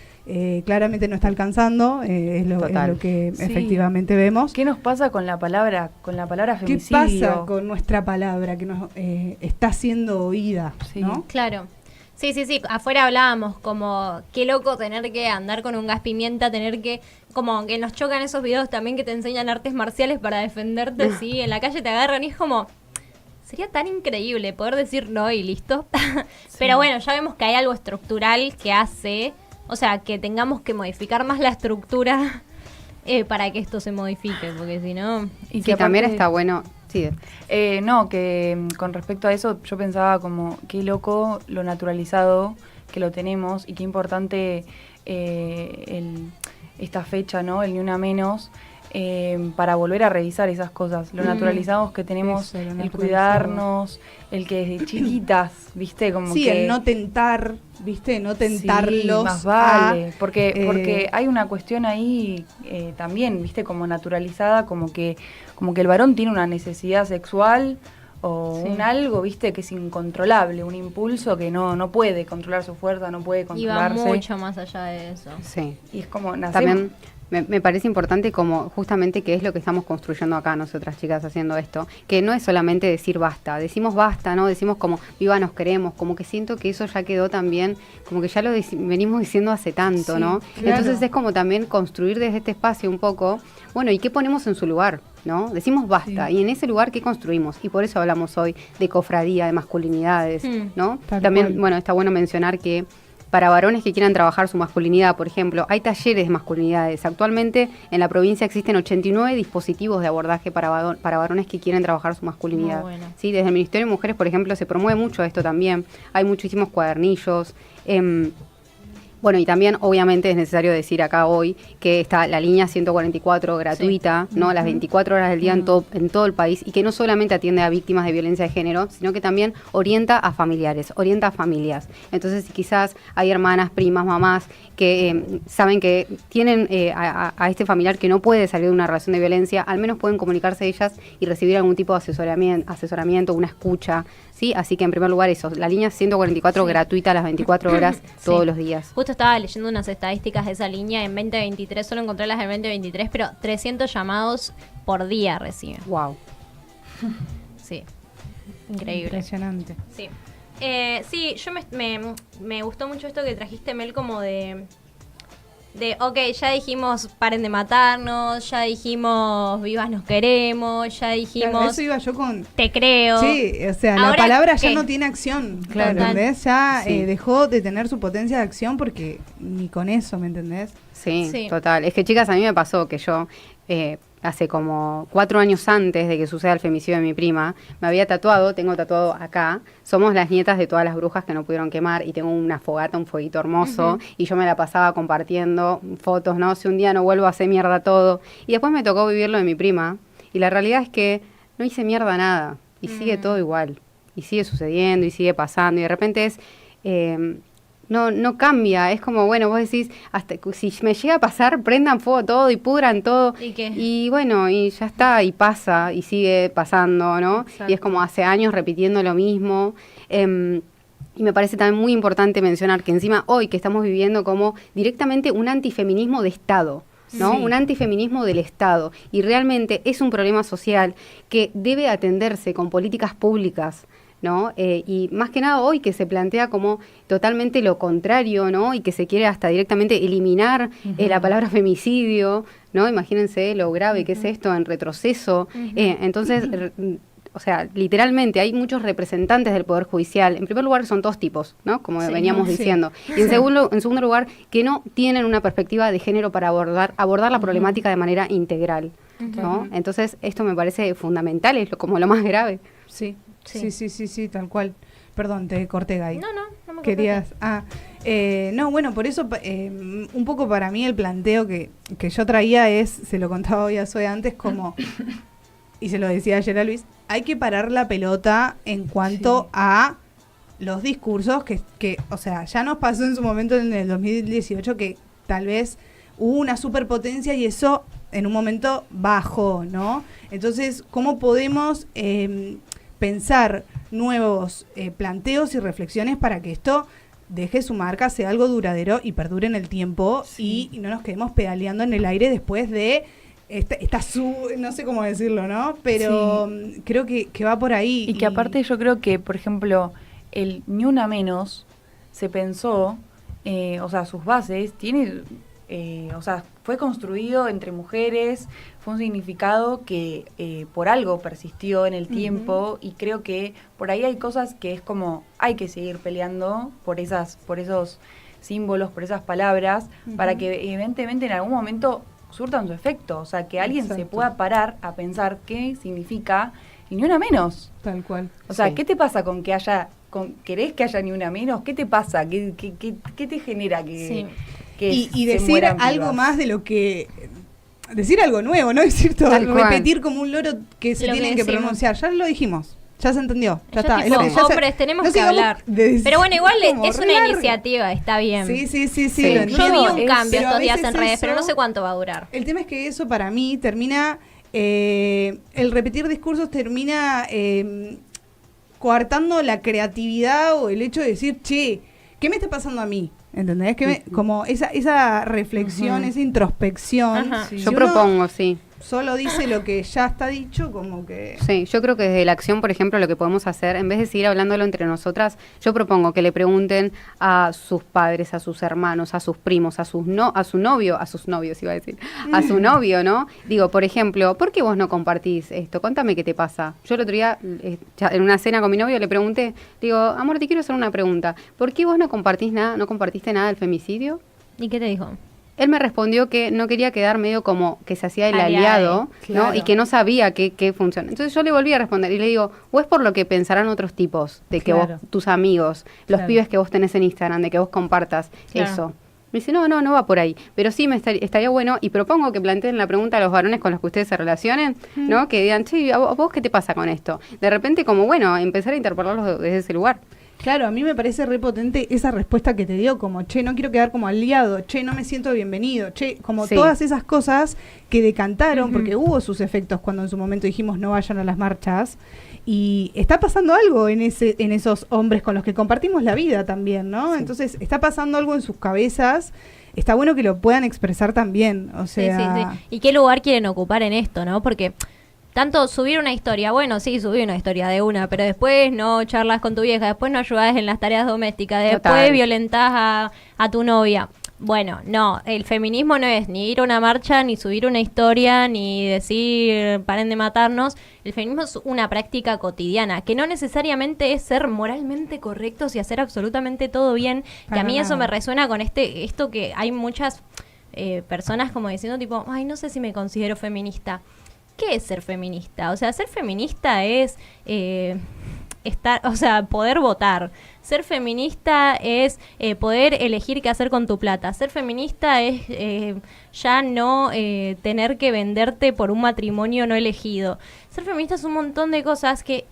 Claramente no está alcanzando, es lo que efectivamente vemos. ¿Qué nos pasa con la palabra femicidio? ¿Qué pasa con nuestra palabra que nos está siendo oída? Sí. ¿No? Claro. Sí. Afuera hablábamos como, qué loco tener que andar con un gas pimienta, tener que, como que nos chocan esos videos también que te enseñan artes marciales para defenderte, sí, en la calle te agarran y es como... Sería tan increíble poder decir no y listo. Pero bueno, ya vemos que hay algo estructural que hace, o sea, que tengamos que modificar más la estructura para que esto se modifique, porque si no... Y que también está bueno... Sí. Que con respecto a eso yo pensaba como, qué loco lo naturalizado que lo tenemos y qué importante esta fecha, ¿no? El Ni Una Menos... para volver a revisar esas cosas, lo naturalizados que tenemos, el cuidarnos, el que desde chiquitas, viste, como que... el no tentar, viste, no tentarlos. Sí, más vale, porque hay una cuestión ahí también, viste, como naturalizada, como que el varón tiene una necesidad sexual o un algo, viste, que es incontrolable, un impulso que no puede controlar su fuerza, no puede controlarse. Y va mucho más allá de eso. Sí. Y es como también me parece importante como justamente que es lo que estamos construyendo acá nosotras chicas haciendo esto, que no es solamente decir basta, decimos basta, ¿no? Decimos como viva nos queremos, como que siento que eso ya quedó también, como que ya lo venimos diciendo hace tanto, ¿no? Claro. Entonces es como también construir desde este espacio un poco, bueno, ¿y qué ponemos en su lugar? ¿No? Decimos basta, y en ese lugar ¿qué construimos? Y por eso hablamos hoy de cofradía, de masculinidades, ¿no? También, bueno, está bueno mencionar que para varones que quieran trabajar su masculinidad, por ejemplo, hay talleres de masculinidades. Actualmente en la provincia existen 89 dispositivos de abordaje para varones que quieren trabajar su masculinidad. Bueno. Sí, desde el Ministerio de Mujeres, por ejemplo, se promueve mucho esto también. Hay muchísimos cuadernillos. Bueno, y también obviamente es necesario decir acá hoy que está la línea 144 gratuita, ¿no? Las 24 horas del día en todo el país, y que no solamente atiende a víctimas de violencia de género, sino que también orienta a familiares, orienta a familias. Entonces, si quizás hay hermanas, primas, mamás que saben que tienen a este familiar que no puede salir de una relación de violencia, al menos pueden comunicarse ellas y recibir algún tipo de asesoramiento, una escucha, ¿sí? Así que en primer lugar eso, la línea 144 gratuita a las 24 horas todos los días. Justo estaba leyendo unas estadísticas de esa línea en 2023, solo encontré las del 2023, pero 300 llamados por día reciben. Wow. Sí, increíble. Impresionante. Sí. Sí, yo me gustó mucho esto que trajiste, Mel, como de, ok, ya dijimos paren de matarnos, ya dijimos vivas nos queremos, ya dijimos... Claro, eso iba yo con... Te creo. Sí, o sea, la ¿Ahora palabra qué? ya no tiene acción, Claro. ¿entendés? Ya Sí. dejó de tener su potencia de acción porque ni con eso, ¿me entendés? Sí, Sí. total. Es que, chicas, a mí me pasó que yo, hace como 4 años antes de que suceda el femicidio de mi prima, me había tatuado, tengo tatuado acá, somos las nietas de todas las brujas que no pudieron quemar, y tengo una fogata, un fueguito hermoso, y yo me la pasaba compartiendo fotos, ¿no? Si un día no vuelvo a hacer mierda todo. Y después me tocó vivir lo de mi prima, y la realidad es que no hice mierda nada, y sigue todo igual, y sigue sucediendo, y sigue pasando, y de repente es... no cambia, es como, bueno, vos decís, hasta si me llega a pasar, prendan fuego todo y pudran todo. ¿Y qué? Y bueno, y ya está, y pasa, y sigue pasando, ¿no? Exacto. Y es como hace años repitiendo lo mismo. Y me parece también muy importante mencionar que encima hoy que estamos viviendo como directamente un antifeminismo de Estado, ¿no? Sí. Un antifeminismo del Estado. Y realmente es un problema social que debe atenderse con políticas públicas, ¿no? Y más que nada hoy que se plantea como totalmente lo contrario, ¿no? Y que se quiere hasta directamente eliminar la palabra femicidio, ¿no? Imagínense lo grave que es esto en retroceso. Entonces, o sea, literalmente hay muchos representantes del Poder Judicial. En primer lugar, son dos tipos, ¿no? Como Sí. veníamos Sí. diciendo. Y en segundo lugar, que no tienen una perspectiva de género para abordar la problemática de manera integral, ¿no? Entonces, esto me parece fundamental, es como lo más grave. Sí. Sí. Sí, tal cual. Perdón, te corté, Gai. No me cortaste. Querías... no, bueno, por eso un poco para mí el planteo que yo traía es, se lo contaba hoy a Zoe antes, como, y se lo decía ayer a Luis, hay que parar la pelota en cuanto a los discursos que, o sea, ya nos pasó en su momento en el 2018 que tal vez hubo una superpotencia y eso en un momento bajó, ¿no? Entonces, ¿cómo podemos pensar nuevos planteos y reflexiones para que esto deje su marca, sea algo duradero y perdure en el tiempo y no nos quedemos pedaleando en el aire después de no sé cómo decirlo, ¿no? Pero creo que va por ahí. Y que aparte yo creo que, por ejemplo, el Ni Una Menos se pensó, o sea, sus bases, o sea, fue construido entre mujeres, fue un significado que por algo persistió en el tiempo y creo que por ahí hay cosas que es como, hay que seguir peleando por esos símbolos, por esas palabras, para que evidentemente en algún momento surtan su efecto, o sea, que alguien se Exacto. pueda parar a pensar qué significa y Ni Una Menos. Tal cual. O sea, Sí. ¿qué te pasa con que haya, querés que haya Ni Una Menos? ¿Qué te pasa? ¿Qué te genera Sí. que Y se decir mueran algo vivas? más de lo que... Decir algo nuevo, no decir todo, Tal cual. repetir como un loro que se Lo que tienen que decimos. pronunciar. Ya lo dijimos, ya se entendió, ya Ya está. tipo, Es lo que ya se- hombres, tenemos no que sigamos hablar. de- Pero bueno, igual como es una re larga. iniciativa, está bien. Sí, Sí. lo Yo entiendo. vi un cambio Pero a estos días veces en redes, eso- pero no sé cuánto va a durar. El tema es que eso para mí termina, el repetir discursos termina coartando la creatividad o el hecho de decir, che, ¿qué me está pasando a mí? ¿Entendés? Como esa reflexión, esa introspección. Ajá. Si Yo uno propongo, sí. solo dice lo que ya está dicho, como que... Sí, yo creo que desde la acción, por ejemplo, lo que podemos hacer, en vez de seguir hablándolo entre nosotras, yo propongo que le pregunten a sus padres, a sus hermanos, a sus primos, a su novio, a sus novios iba a decir, a su novio, ¿no? Digo, por ejemplo, ¿por qué vos no compartís esto? Contame qué te pasa. Yo el otro día, ya en una cena con mi novio, le pregunté, digo, amor, te quiero hacer una pregunta. ¿Por qué vos no compartiste nada del femicidio? ¿Y qué te dijo? Él me respondió que no quería quedar medio como que se hacía el Aliade, aliado, ¿no? claro. Y que no sabía qué funciona. Entonces yo le volví a responder y le digo, o es por lo que pensarán otros tipos, de que Claro. vos, tus amigos, los Claro. pibes que vos tenés en Instagram, de que vos compartas Claro. eso. Me dice, no va por ahí. Pero sí estaría bueno, y propongo que planteen la pregunta a los varones con los que ustedes se relacionen, ¿no? Que digan, che, ¿a vos qué te pasa con esto? De repente, como bueno, empezar a interpelarlos desde ese lugar. Claro, a mí me parece re potente esa respuesta que te dio, como, che, no quiero quedar como aliado, che, no me siento bienvenido, che, como Sí. todas esas cosas que decantaron, porque hubo sus efectos cuando en su momento dijimos no vayan a las marchas, y está pasando algo en esos hombres con los que compartimos la vida también, ¿no? Entonces, está pasando algo en sus cabezas, está bueno que lo puedan expresar también, o sea... Sí. ¿Y qué lugar quieren ocupar en esto, no? Porque tanto subir una historia, bueno, sí, subí una historia de una, pero después no charlas con tu vieja, después no ayudás en las tareas domésticas, después Total. violentás a tu novia. Bueno, no, el feminismo no es ni ir a una marcha, ni subir una historia, ni decir paren de matarnos. El feminismo es una práctica cotidiana, que no necesariamente es ser moralmente correctos y hacer absolutamente todo bien, que Para a mí eso nada. me resuena con esto que hay muchas personas como diciendo tipo, ay, no sé si me considero feminista. ¿Qué es ser feminista? O sea, ser feminista es poder votar. Ser feminista es poder elegir qué hacer con tu plata. Ser feminista es ya no tener que venderte por un matrimonio no elegido. Ser feminista es un montón de cosas que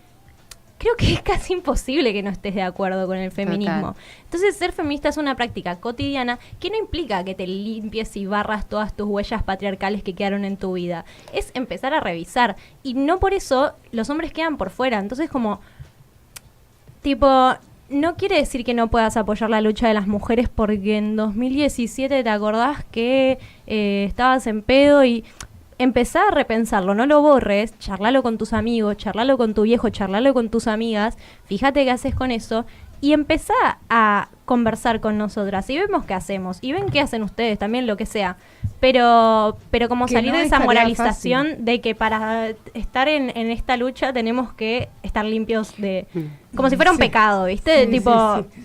creo que es casi imposible que no estés de acuerdo con el feminismo. Total. Entonces, ser feminista es una práctica cotidiana que no implica que te limpies y barras todas tus huellas patriarcales que quedaron en tu vida. Es empezar a revisar. Y no por eso los hombres quedan por fuera. Entonces, como, tipo, no quiere decir que no puedas apoyar la lucha de las mujeres porque en 2017 te acordás que estabas en pedo y empezá a repensarlo, no lo borres, charlalo con tus amigos, charlalo con tu viejo, charlalo con tus amigas, fíjate qué haces con eso y empezá a conversar con nosotras y vemos qué hacemos y ven qué hacen ustedes, también lo que sea. Pero como Que salir no de es esa tarea moralización fácil. de que para estar en esta lucha tenemos que estar limpios de... Como si fuera un Sí. pecado, ¿viste? Sí, Tipo... sí, sí.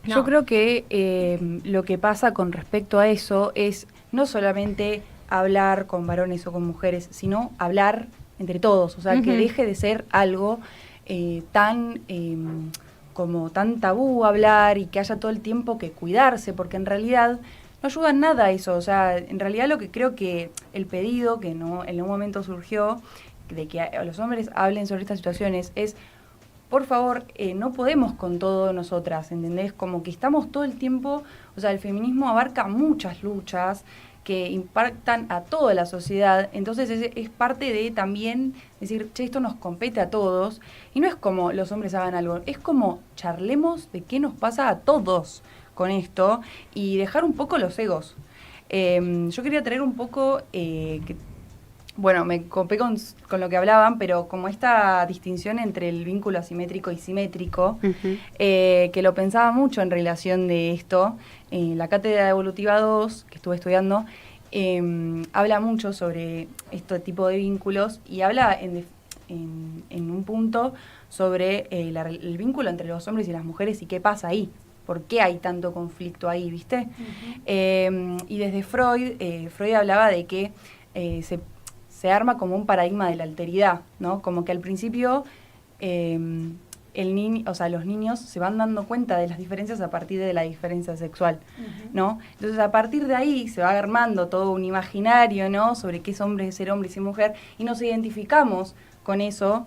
No. Yo creo que lo que pasa con respecto a eso es no solamente hablar con varones o con mujeres, sino hablar entre todos, o sea, que Ujú. deje de ser algo tan como tan tabú hablar y que haya todo el tiempo que cuidarse, porque en realidad no ayuda en nada eso, o sea, en realidad lo que creo que el pedido que no en un momento surgió de que los hombres hablen sobre estas situaciones es por favor, no podemos con todo nosotras, ¿entendés? Como que estamos todo el tiempo, o sea, el feminismo abarca muchas luchas que impactan a toda la sociedad, entonces es parte de también decir, che, esto nos compete a todos, y no es como los hombres hagan algo, es como charlemos de qué nos pasa a todos con esto y dejar un poco los egos. Yo quería traer un poco... bueno, me copé con lo que hablaban, pero como esta distinción entre el vínculo asimétrico y simétrico, Ujú. que lo pensaba mucho en relación de esto, la Cátedra Evolutiva 2, que estuve estudiando, habla mucho sobre este tipo de vínculos y habla en un punto sobre el vínculo entre los hombres y las mujeres y qué pasa ahí. ¿Por qué hay tanto conflicto ahí, viste? Y desde Freud hablaba de que se arma como un paradigma de la alteridad, ¿no? Como que al principio los niños se van dando cuenta de las diferencias a partir de la diferencia sexual, ¿no? Entonces a partir de ahí se va armando todo un imaginario, ¿no? Sobre qué es ser hombre y ser mujer, y nos identificamos con eso.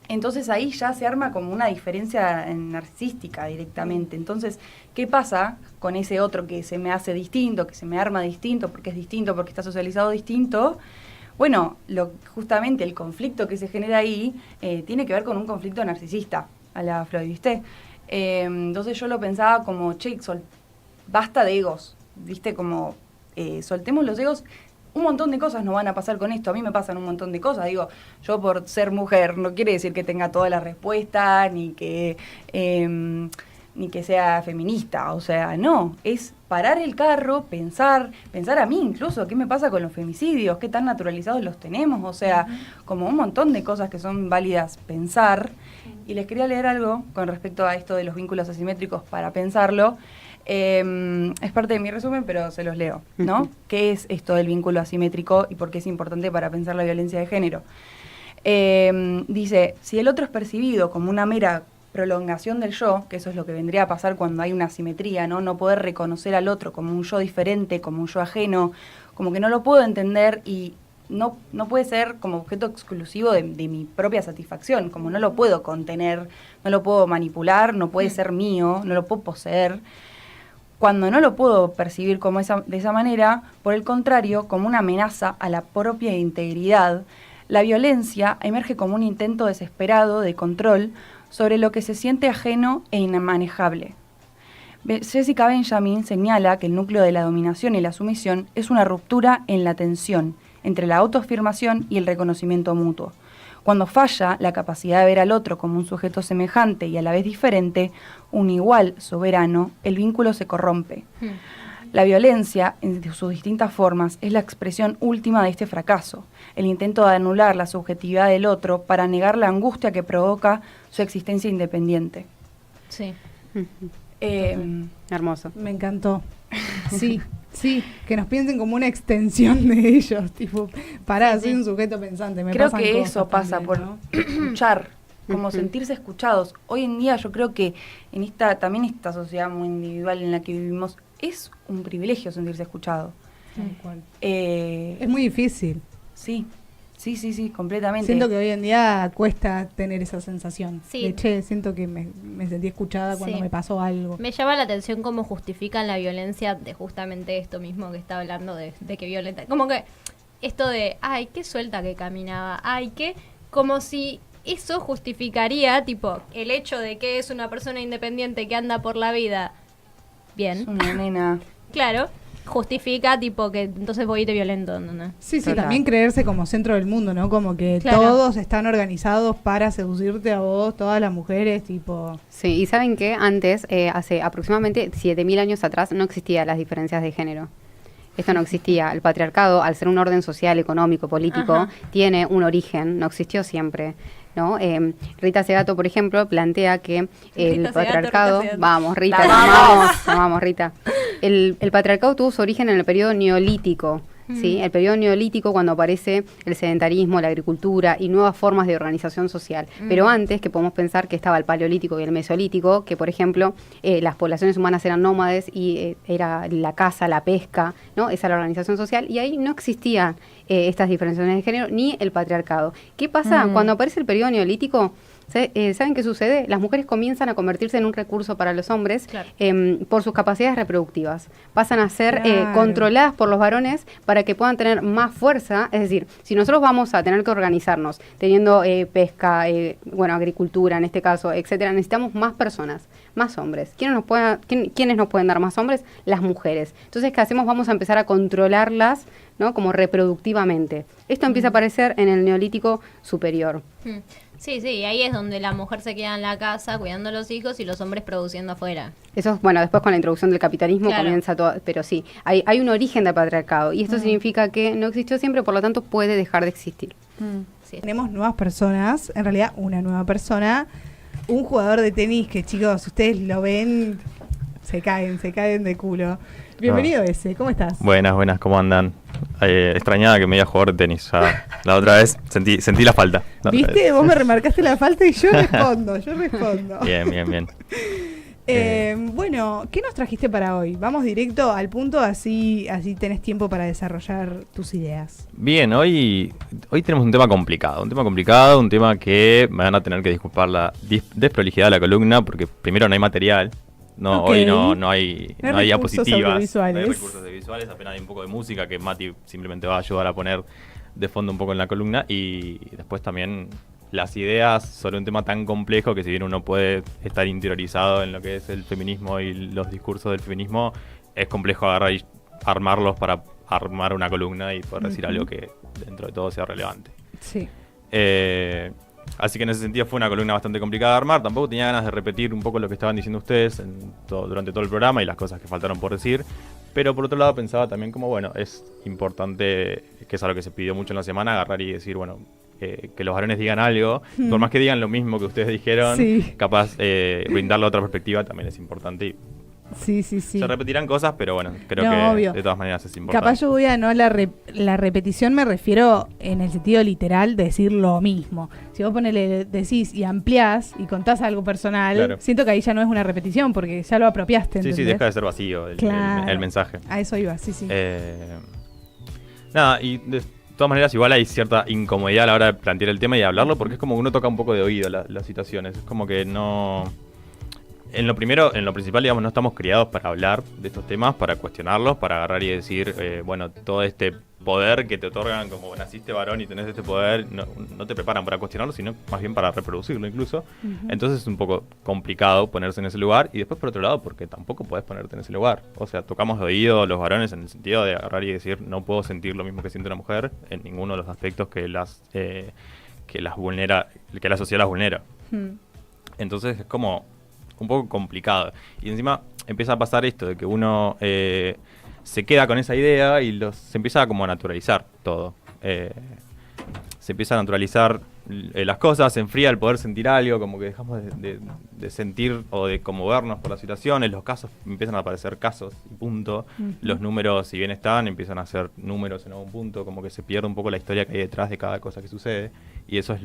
Entonces ahí ya se arma como una diferencia narcisística directamente. Entonces, ¿qué pasa con ese otro que se me hace distinto, que se me arma distinto, porque está socializado distinto? Bueno, justamente el conflicto que se genera ahí tiene que ver con un conflicto narcisista, a la Freud, ¿viste? Entonces yo lo pensaba como, che, basta de egos, ¿viste? Como soltemos los egos. Un montón de cosas nos van a pasar con esto. A mí me pasan un montón de cosas. Digo, yo por ser mujer no quiere decir que tenga todas las respuestas, ni que sea feminista. O sea, no. Es parar el carro, pensar a mí incluso, ¿qué me pasa con los femicidios? ¿Qué tan naturalizados los tenemos? O sea, como un montón de cosas que son válidas pensar. Y les quería leer algo con respecto a esto de los vínculos asimétricos para pensarlo. Es parte de mi resumen, pero se los leo, ¿no? Ujú. ¿Qué es esto del vínculo asimétrico y por qué es importante para pensar la violencia de género? Dice, si el otro es percibido como una mera prolongación del yo, que eso es lo que vendría a pasar cuando hay una asimetría, ¿no? No poder reconocer al otro como un yo diferente, como un yo ajeno, como que no lo puedo entender y no puede ser como objeto exclusivo de mi propia satisfacción, como no lo puedo contener, no lo puedo manipular, no puede ser mío, no lo puedo poseer. Cuando no lo puedo percibir de esa manera, por el contrario, como una amenaza a la propia integridad, la violencia emerge como un intento desesperado de control sobre lo que se siente ajeno e inmanejable. Jessica Benjamin señala que el núcleo de la dominación y la sumisión es una ruptura en la tensión, entre la autoafirmación y el reconocimiento mutuo. Cuando falla la capacidad de ver al otro como un sujeto semejante y a la vez diferente, un igual soberano, el vínculo se corrompe. La violencia, en sus distintas formas, es la expresión última de este fracaso, el intento de anular la subjetividad del otro para negar la angustia que provoca su existencia independiente. Sí. Hermoso. Me encantó. Sí, sí, que nos piensen como una extensión de ellos, tipo, pará, soy un sujeto pensante. Creo que eso pasa por escuchar, como sentirse escuchados. Hoy en día yo creo que en esta sociedad muy individual en la que vivimos, es un privilegio sentirse escuchado. Es muy difícil. Sí, completamente. Siento que hoy en día cuesta tener esa sensación. Sí. De, che, siento que me sentí escuchada cuando me pasó algo. Me llama la atención cómo justifican la violencia de justamente esto mismo que está hablando de que violenta. Como que esto de, ay, qué suelta que caminaba, ay, qué... Como si eso justificaría, tipo, el hecho de que es una persona independiente que anda por la vida bien. Es una nena. Claro. Justifica, tipo, que entonces voy a irte violento, ¿no? Sí, Total. también creerse como centro del mundo, ¿no? Como que Claro. todos están organizados para seducirte a vos, todas las mujeres, tipo... Sí, y ¿saben qué? Antes, hace aproximadamente 7.000 años atrás, no existían las diferencias de género. Esto no existía. El patriarcado, al ser un orden social, económico, político, Ajá. tiene un origen, no existió siempre, ¿no? Rita Segato, por ejemplo, plantea que el Rita patriarcado... Segato. Vamos, Rita, La te amamos. amamos, Rita. El patriarcado tuvo su origen en el periodo neolítico, ¿sí? El periodo neolítico, cuando aparece el sedentarismo, la agricultura y nuevas formas de organización social. Pero antes, que podemos pensar que estaba el paleolítico y el mesolítico, que por ejemplo las poblaciones humanas eran nómades y era la caza, la pesca, ¿no? Esa era la organización social, y ahí no existían estas diferenciaciones de género ni el patriarcado. ¿Qué pasa? Cuando aparece el periodo neolítico, ¿saben qué sucede? Las mujeres comienzan a convertirse en un recurso para los hombres, Claro. por sus capacidades reproductivas. Pasan a ser Claro. controladas por los varones para que puedan tener más fuerza. Es decir, si nosotros vamos a tener que organizarnos teniendo pesca, agricultura en este caso, etcétera, necesitamos más personas, más hombres. ¿Quiénes nos pueden dar más hombres? Las mujeres. Entonces, ¿qué hacemos? Vamos a empezar a controlarlas, ¿no? Como reproductivamente. Esto empieza a aparecer en el Neolítico superior. Sí, y ahí es donde la mujer se queda en la casa cuidando a los hijos y los hombres produciendo afuera. Eso es, después con la introducción del capitalismo Claro. comienza todo, pero sí, hay un origen del patriarcado y esto significa que no existió siempre, por lo tanto puede dejar de existir. Sí. Tenemos nuevas personas, en realidad una nueva persona, un jugador de tenis que, chicos, si ustedes lo ven, se caen de culo. Bienvenido ese, ¿cómo estás? Buenas, ¿cómo andan? Extrañaba que me iba a jugar tenis. Ya, la otra vez sentí la falta. ¿Viste? Vos me remarcaste la falta y yo respondo, Bien. Bueno, ¿qué nos trajiste para hoy? Vamos directo al punto, así tenés tiempo para desarrollar tus ideas. Bien, hoy tenemos un tema complicado. Un tema que me van a tener que disculpar la desprolijidad de la columna, porque primero no hay material. No, Ok. hoy no hay No hay recursos diapositivas. audiovisuales. No hay recursos audiovisuales, apenas hay un poco de música que Mati simplemente va a ayudar a poner de fondo un poco en la columna. Y después también las ideas sobre un tema tan complejo que, si bien uno puede estar interiorizado en lo que es el feminismo y los discursos del feminismo, es complejo agarrar y armarlos para armar una columna y poder decir algo que dentro de todo sea relevante. Sí. Así que en ese sentido fue una columna bastante complicada de armar. Tampoco tenía ganas de repetir un poco lo que estaban diciendo ustedes durante todo el programa y las cosas que faltaron por decir. Pero por otro lado pensaba también como, es importante, que es algo que se pidió mucho en la semana, agarrar y decir, que los varones digan algo. Por más que digan lo mismo que ustedes dijeron, Sí. capaz brindarle otra perspectiva también es importante. Y Sí. se repetirán cosas, pero creo No, que obvio. de todas maneras es importante. Capaz yo voy a la repetición, me refiero en el sentido literal de decir lo mismo. Si vos decís y ampliás y contás algo personal, Claro. siento que ahí ya no es una repetición porque ya lo apropiaste. Sí, ¿entendés? deja de ser vacío Claro. el mensaje. A eso iba, sí. Nada, y de todas maneras igual hay cierta incomodidad a la hora de plantear el tema y de hablarlo, porque es como que uno toca un poco de oído las situaciones. Es como que no... En lo principal, digamos, no estamos criados para hablar de estos temas, para cuestionarlos, para agarrar y decir, todo este poder que te otorgan como naciste varón y tenés este poder, no te preparan para cuestionarlo, sino más bien para reproducirlo incluso. Entonces es un poco complicado ponerse en ese lugar, y después por otro lado porque tampoco podés ponerte en ese lugar. O sea, tocamos de oído los varones en el sentido de agarrar y decir no puedo sentir lo mismo que siente una mujer en ninguno de los aspectos que las vulnera, que la sociedad las vulnera. Entonces es como un poco complicado. Y encima empieza a pasar esto de que uno se queda con esa idea y se empieza como a naturalizar todo. Se empieza a naturalizar las cosas, se enfría el poder sentir algo, como que dejamos de sentir o de conmovernos por las situaciones, los casos empiezan a aparecer casos y punto. Los números, si bien están, empiezan a ser números en algún punto, como que se pierde un poco la historia que hay detrás de cada cosa que sucede, y eso es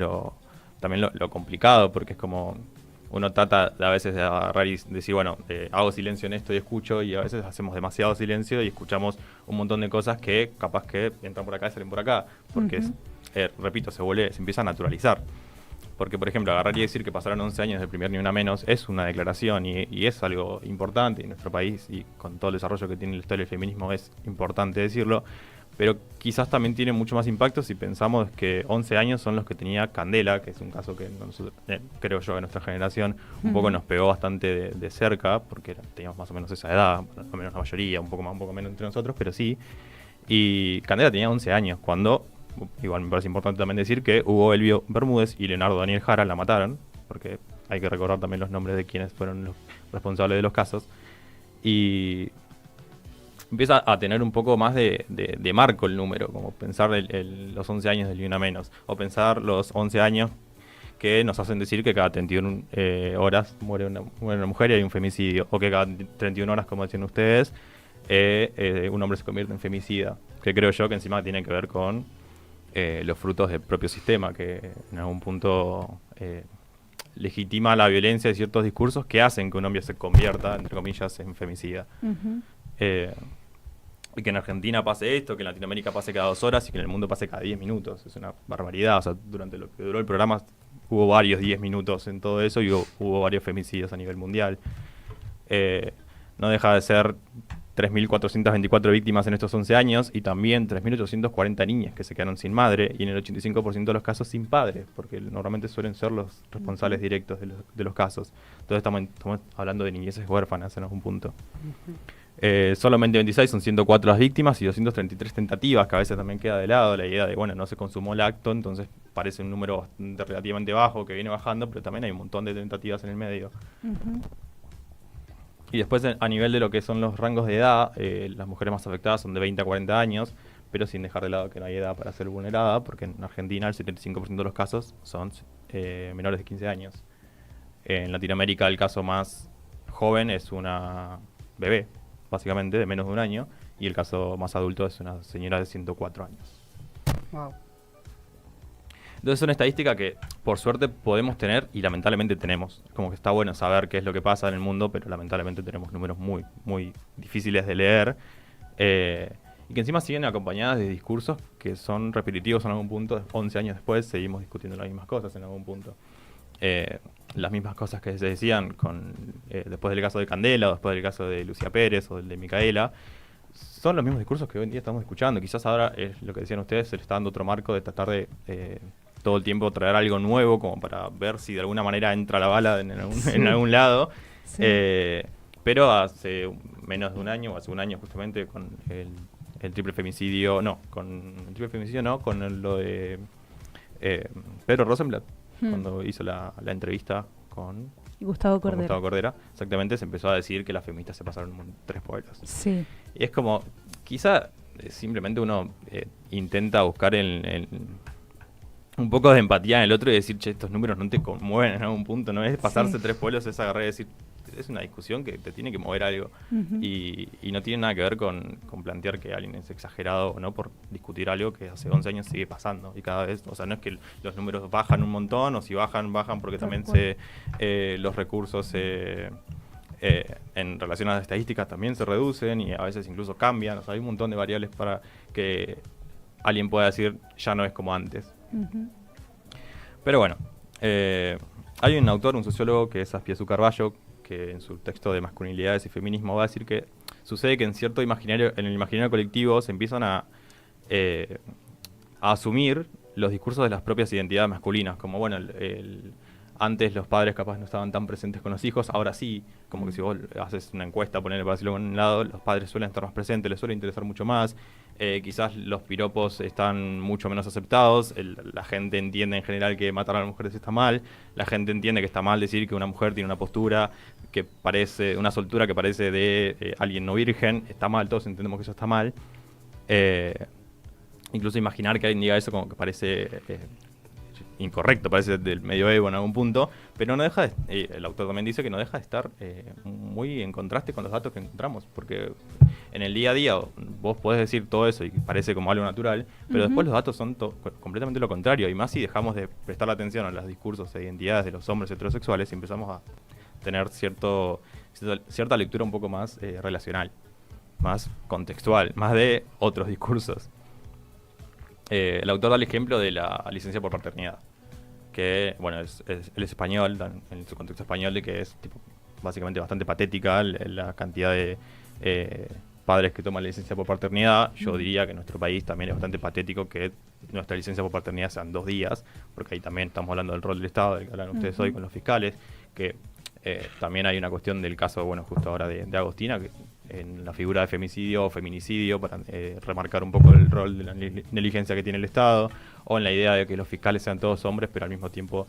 también lo complicado, porque es como uno trata a veces de agarrar y decir, bueno, hago silencio en esto y escucho, y a veces hacemos demasiado silencio y escuchamos un montón de cosas que capaz que entran por acá y salen por acá, porque repito, se empieza a naturalizar. Porque, por ejemplo, agarrar y decir que pasaron 11 años del primer Ni Una Menos es una declaración y es algo importante en nuestro país, y con todo el desarrollo que tiene la historia del feminismo es importante decirlo, pero quizás también tiene mucho más impacto si pensamos que 11 años son los que tenía Candela, que es un caso que nosotros, creo yo, que nuestra generación un poco nos pegó bastante de cerca, porque teníamos más o menos esa edad, al menos la mayoría, un poco más, un poco menos entre nosotros, pero sí. Y Candela tenía 11 años cuando, igual me parece importante también decir que Hugo Elvio Bermúdez y Leonardo Daniel Jara la mataron, porque hay que recordar también los nombres de quienes fueron los responsables de los casos. Y empieza a tener un poco más de marco el número, como pensar los 11 años del Ni Una Menos, o pensar los 11 años que nos hacen decir que cada 31 horas muere una mujer y hay un femicidio, o que cada 31 horas, como decían ustedes, un hombre se convierte en femicida, que creo yo que encima tiene que ver con los frutos del propio sistema, que en algún punto legitima la violencia de ciertos discursos que hacen que un hombre se convierta, entre comillas, en femicida. Y que en Argentina pase esto, que en Latinoamérica pase cada 2 horas y que en el mundo pase cada 10 minutos. Es una barbaridad. O sea, durante lo que duró el programa hubo varios 10 minutos en todo eso, y hubo varios femicidios a nivel mundial. No deja de ser 3.424 víctimas en estos 11 años, y también 3.840 niñas que se quedaron sin madre, y en el 85% de los casos sin padres, porque normalmente suelen ser los responsables directos de los casos. Entonces estamos hablando de niñeces huérfanas en algún punto. Solamente 26 son 104 las víctimas y 233 tentativas, que a veces también queda de lado la idea de, bueno, no se consumó el acto, entonces parece un número bastante relativamente bajo que viene bajando, pero también hay un montón de tentativas en el medio. Y después, a nivel de lo que son los rangos de edad, las mujeres más afectadas son de 20 a 40 años, pero sin dejar de lado que no hay edad para ser vulnerada, porque en Argentina el 75% de los casos son menores de 15 años. En Latinoamérica el caso más joven es una bebé, básicamente, de menos de un año, y el caso más adulto es una señora de 104 años. Wow. Entonces es una estadística que por suerte podemos tener y lamentablemente tenemos. Como que está bueno saber qué es lo que pasa en el mundo, pero lamentablemente tenemos números muy, muy difíciles de leer, y que encima siguen acompañadas de discursos que son repetitivos en algún punto. 11 años después seguimos discutiendo las mismas cosas en algún punto. Las mismas cosas que se decían después del caso de Candela, o después del caso de Lucía Pérez o del de Micaela, son los mismos discursos que hoy en día estamos escuchando. Quizás ahora, es lo que decían ustedes, se le está dando otro marco de tratar de todo el tiempo traer algo nuevo, como para ver si de alguna manera entra la bala en algún lado. Sí. Pero hace menos de un año, o hace un año justamente, con el triple femicidio, con lo de Pedro Rosenblatt, cuando hizo la entrevista con Gustavo Cordera, exactamente, se empezó a decir que las feministas se pasaron 3 pueblos. Sí. Y es como, quizá simplemente uno intenta buscar un poco de empatía en el otro y decir, che, estos números no te conmueven en algún punto, no es pasarse 3 pueblos, es agarrar y decir, es una discusión que te tiene que mover algo. Y no tiene nada que ver con plantear que alguien es exagerado o no por discutir algo que hace 11 años sigue pasando, y cada vez, o sea, no es que los números bajan un montón, o si bajan porque también los recursos en relación a las estadísticas también se reducen, y a veces incluso cambian. O sea, hay un montón de variables para que alguien pueda decir ya no es como antes. Pero bueno, hay un autor, un sociólogo, que es Azpiazu Carballo, que en su texto de Masculinidades y Feminismo va a decir que sucede que en el imaginario colectivo se empiezan a a asumir los discursos de las propias identidades masculinas, como bueno, antes los padres capaz no estaban tan presentes con los hijos, ahora sí, como que si vos haces una encuesta, ponerle para decirlo con un lado, los padres suelen estar más presentes, les suele interesar mucho más, quizás los piropos están mucho menos aceptados, la gente entiende en general que matar a las mujeres está mal, la gente entiende que está mal decir que una mujer tiene una postura que parece, una soltura que parece de alguien no virgen, está mal, todos entendemos que eso está mal. Incluso imaginar que alguien diga eso como que parece incorrecto, parece del medioevo en algún punto, pero no deja de, el autor también dice que no deja de estar muy en contraste con los datos que encontramos, porque en el día a día vos podés decir todo eso y parece como algo natural, pero después los datos son completamente lo contrario, y más si dejamos de prestar la atención a los discursos e identidades de los hombres heterosexuales y empezamos a tener cierta lectura un poco más relacional, más contextual, más de otros discursos. El autor da el ejemplo de la licencia por paternidad, que bueno, él es español, en su contexto español, de que es tipo, básicamente bastante patética la cantidad de padres que toman la licencia por paternidad. Yo diría que en nuestro país también es bastante patético que nuestra licencia por paternidad sean 2 días, porque ahí también estamos hablando del rol del Estado, del que hablan ustedes hoy con los fiscales, que también hay una cuestión del caso, bueno, justo ahora de Agostina, que en la figura de femicidio o feminicidio, para remarcar un poco el rol de la negligencia que tiene el Estado, o en la idea de que los fiscales sean todos hombres, pero al mismo tiempo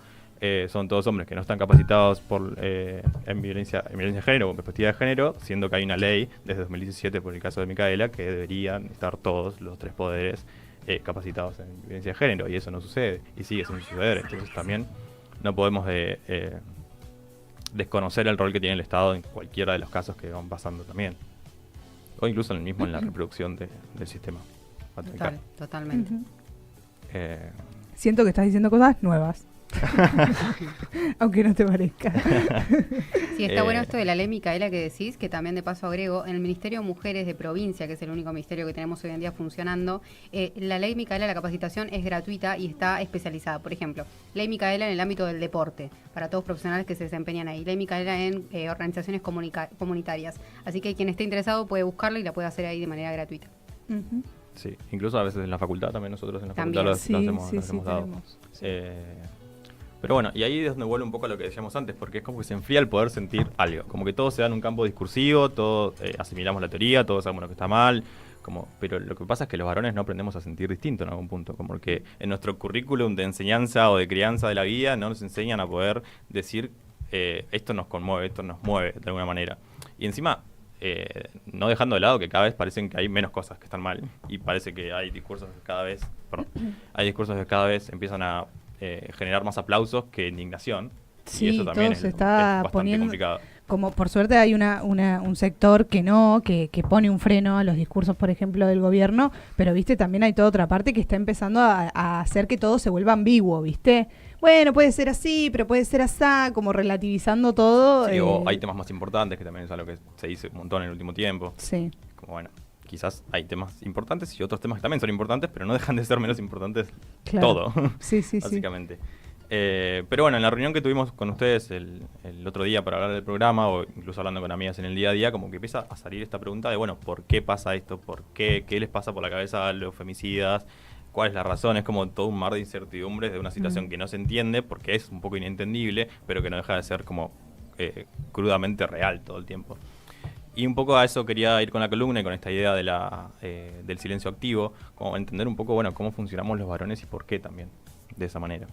son todos hombres que no están capacitados en violencia de género o en perspectiva de género, siendo que hay una ley desde 2017, por el caso de Micaela, que deberían estar todos los 3 poderes capacitados en violencia de género, y eso no sucede, y sigue sin suceder. Entonces también no podemos desconocer el rol que tiene el Estado en cualquiera de los casos que van pasando también. O incluso en la reproducción del sistema patriarcal. Totalmente. Siento que estás diciendo cosas nuevas. Aunque no te parezca. Sí, está bueno esto de la ley Micaela que decís, que también de paso agrego, en el Ministerio de Mujeres de Provincia, que es el único ministerio que tenemos hoy en día funcionando, la ley Micaela, la capacitación es gratuita y está especializada. Por ejemplo, ley Micaela en el ámbito del deporte, para todos profesionales que se desempeñan ahí, ley Micaela en organizaciones comunitarias. Así que quien esté interesado puede buscarla y la puede hacer ahí de manera gratuita. Sí, incluso a veces en la facultad también nosotros en la también. facultad lo hemos dado. Tenemos. Pero bueno, y ahí es donde vuelve un poco a lo que decíamos antes, porque es como que se enfría el poder sentir algo. Como que todo se da en un campo discursivo, todos asimilamos la teoría, todos sabemos lo que está mal, pero lo que pasa es que los varones no aprendemos a sentir distinto en algún punto. Como que en nuestro currículum de enseñanza o de crianza de la vida no nos enseñan a poder decir esto nos conmueve, esto nos mueve de alguna manera. Y encima, no dejando de lado que cada vez parecen que hay menos cosas que están mal, y parece que hay discursos que cada vez empiezan a generar más aplausos que indignación. Sí, y eso también todo se es está bastante poniendo complicado. Como por suerte hay un sector que pone un freno a los discursos, por ejemplo, del gobierno, pero viste, también hay toda otra parte que está empezando a hacer que todo se vuelva ambiguo, viste. Bueno, puede ser así, pero puede ser así, como relativizando todo. Sí, o hay temas más importantes, que también es algo que se dice un montón en el último tiempo. Sí. Como bueno, quizás hay temas importantes y otros temas que también son importantes, pero no dejan de ser menos importantes todo. Sí, básicamente. Pero bueno, en la reunión que tuvimos con ustedes el otro día para hablar del programa, o incluso hablando con amigas en el día a día, como que empieza a salir esta pregunta de, bueno, ¿por qué pasa esto? ¿Por qué? ¿Qué les pasa por la cabeza a los femicidas? ¿Cuál es la razón? Es como todo un mar de incertidumbres de una situación que no se entiende, porque es un poco inentendible, pero que no deja de ser como crudamente real todo el tiempo. Y un poco a eso quería ir con la columna y con esta idea del silencio activo, como entender un poco, bueno, cómo funcionamos los varones y por qué también, de esa manera.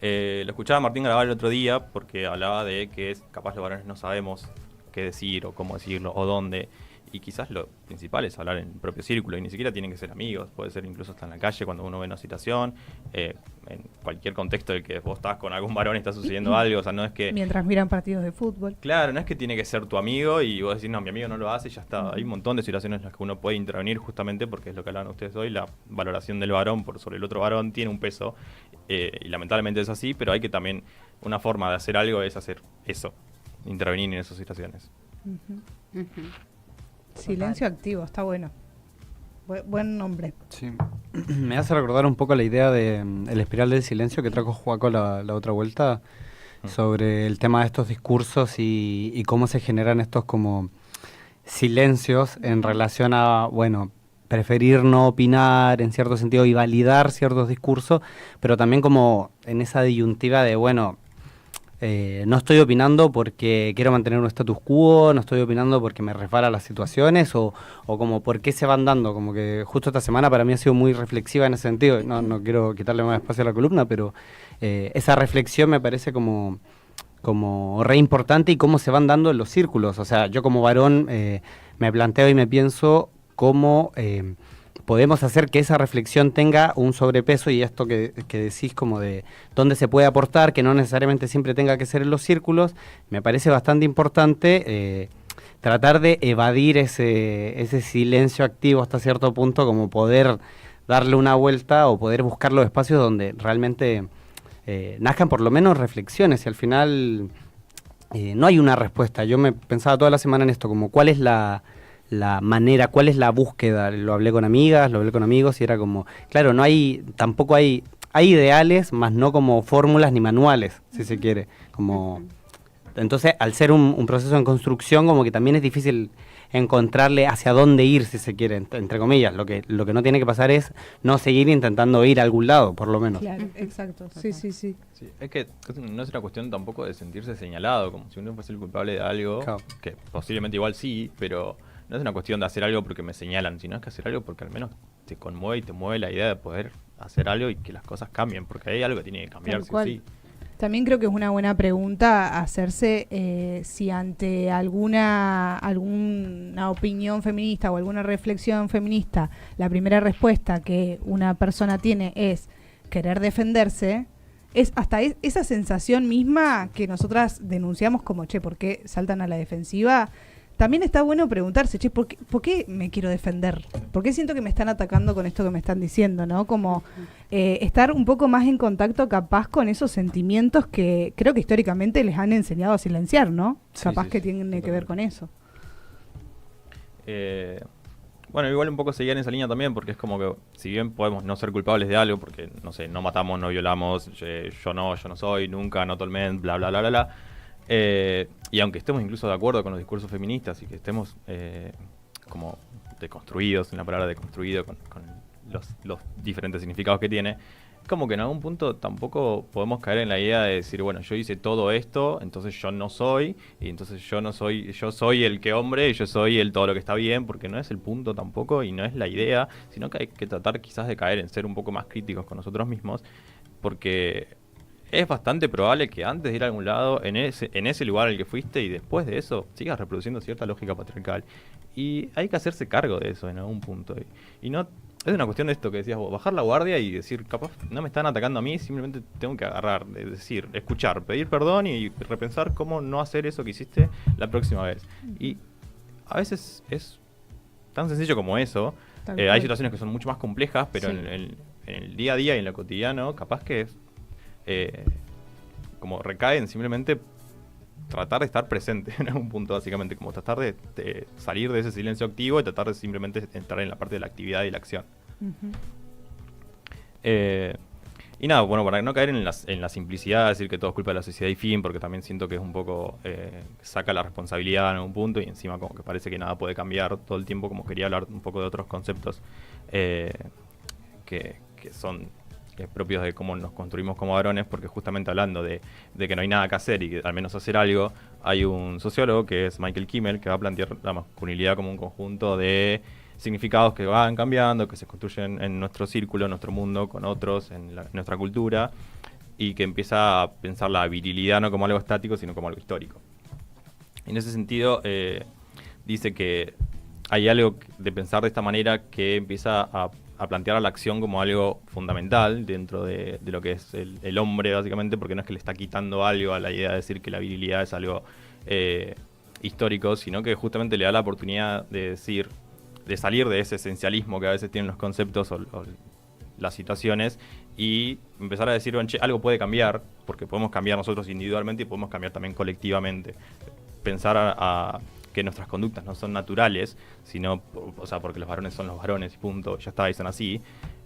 Lo escuchaba Martín Garabal el otro día porque hablaba de que capaz los varones no sabemos qué decir o cómo decirlo o dónde, y quizás lo principal es hablar en el propio círculo, y ni siquiera tienen que ser amigos, puede ser incluso hasta en la calle cuando uno ve una situación, en cualquier contexto en que vos estás con algún varón y está sucediendo algo, o sea, no es que... Mientras miran partidos de fútbol. Claro, no es que tiene que ser tu amigo y vos decís, no, mi amigo no lo hace y ya está. Hay un montón de situaciones en las que uno puede intervenir justamente porque es lo que hablan ustedes hoy, la valoración del varón sobre el otro varón tiene un peso, y lamentablemente es así, pero hay que también, una forma de hacer algo es hacer eso, intervenir en esas situaciones. Silencio activo, está bueno. Buen nombre. Sí. Me hace recordar un poco la idea de el espiral del silencio que trajo Joaco la otra vuelta, sobre el tema de estos discursos y cómo se generan estos como silencios en relación a, bueno, preferir no opinar en cierto sentido y validar ciertos discursos, pero también como en esa disyuntiva de, bueno, no estoy opinando porque quiero mantener un status quo, no estoy opinando porque me resbala las situaciones o como por qué se van dando, como que justo esta semana para mí ha sido muy reflexiva en ese sentido, no quiero quitarle más espacio a la columna, pero esa reflexión me parece como re importante y cómo se van dando en los círculos, o sea, yo como varón me planteo y me pienso cómo podemos hacer que esa reflexión tenga un sobrepeso y esto que decís como de dónde se puede aportar, que no necesariamente siempre tenga que ser en los círculos, me parece bastante importante tratar de evadir ese silencio activo hasta cierto punto, como poder darle una vuelta o poder buscar los espacios donde realmente nazcan por lo menos reflexiones y al final no hay una respuesta. Yo me pensaba toda la semana en esto, como cuál es la manera, cuál es la búsqueda. Lo hablé con amigas, lo hablé con amigos y era como, claro, tampoco hay ideales, más no como fórmulas ni manuales, si se quiere. Entonces, al ser un proceso en construcción, como que también es difícil encontrarle hacia dónde ir, si se quiere, entre comillas. Lo que no tiene que pasar es no seguir intentando ir a algún lado, por lo menos. Claro, exacto. Sí. Sí, es que no es una cuestión tampoco de sentirse señalado, como si uno fuese el culpable de algo, claro, que posiblemente igual sí, pero no es una cuestión de hacer algo porque me señalan, sino es que hacer algo porque al menos te conmueve y te mueve la idea de poder hacer algo y que las cosas cambien, porque hay algo que tiene que cambiar, sí o sí. También creo que es una buena pregunta hacerse si ante alguna opinión feminista o alguna reflexión feminista, la primera respuesta que una persona tiene es querer defenderse, es hasta esa sensación misma que nosotras denunciamos como, ¿por qué saltan a la defensiva? También está bueno preguntarse, ¿por qué me quiero defender? ¿Por qué siento que me están atacando con esto que me están diciendo? ¿No? Como estar un poco más en contacto capaz con esos sentimientos que creo que históricamente les han enseñado a silenciar, ¿no? Sí, capaz que tiene que ver con eso. Bueno, igual un poco seguir en esa línea también, porque es como que si bien podemos no ser culpables de algo, porque, no sé, no matamos, no violamos, yo no soy, nunca, no totalmente, bla, bla, bla, bla, bla. Y aunque estemos incluso de acuerdo con los discursos feministas y que estemos como deconstruidos, en la palabra deconstruido, con los diferentes significados que tiene, como que en algún punto tampoco podemos caer en la idea de decir, bueno, yo hice todo esto, entonces yo no soy, y entonces yo soy el que hombre y yo soy el todo lo que está bien, porque no es el punto tampoco y no es la idea, sino que hay que tratar quizás de caer en ser un poco más críticos con nosotros mismos, porque es bastante probable que antes de ir a algún lado, en ese lugar al que fuiste y después de eso, sigas reproduciendo cierta lógica patriarcal. Y hay que hacerse cargo de eso en algún punto. Y no es una cuestión de esto que decías vos, bajar la guardia y decir, capaz no me están atacando a mí, simplemente tengo que agarrar, es decir, escuchar, pedir perdón y repensar cómo no hacer eso que hiciste la próxima vez. Y a veces es tan sencillo como eso. Hay situaciones que son mucho más complejas, pero sí, en el día a día y en lo cotidiano, capaz que es como recaen simplemente tratar de estar presente en algún punto, básicamente, como tratar de salir de ese silencio activo y tratar de simplemente entrar en la parte de la actividad y la acción. Uh-huh. Y nada, bueno, para no caer en la simplicidad de decir que todo es culpa de la sociedad y fin, porque también siento que es un poco saca la responsabilidad en algún punto y encima como que parece que nada puede cambiar todo el tiempo, como quería hablar un poco de otros conceptos que son propios de cómo nos construimos como varones, porque justamente hablando de que no hay nada que hacer y que al menos hacer algo, hay un sociólogo que es Michael Kimmel que va a plantear la masculinidad como un conjunto de significados que van cambiando, que se construyen en nuestro círculo, en nuestro mundo, con otros, en nuestra cultura, y que empieza a pensar la virilidad no como algo estático, sino como algo histórico. En ese sentido, dice que hay algo de pensar de esta manera que empieza a plantear a la acción como algo fundamental dentro de lo que es el hombre, básicamente, porque no es que le está quitando algo a la idea de decir que la virilidad es algo histórico, sino que justamente le da la oportunidad de salir de ese esencialismo que a veces tienen los conceptos o las situaciones y empezar a decir, bueno, che, algo puede cambiar, porque podemos cambiar nosotros individualmente y podemos cambiar también colectivamente. Pensar a que nuestras conductas no son naturales, sino, o sea, porque los varones son los varones y punto, ya está, y son así.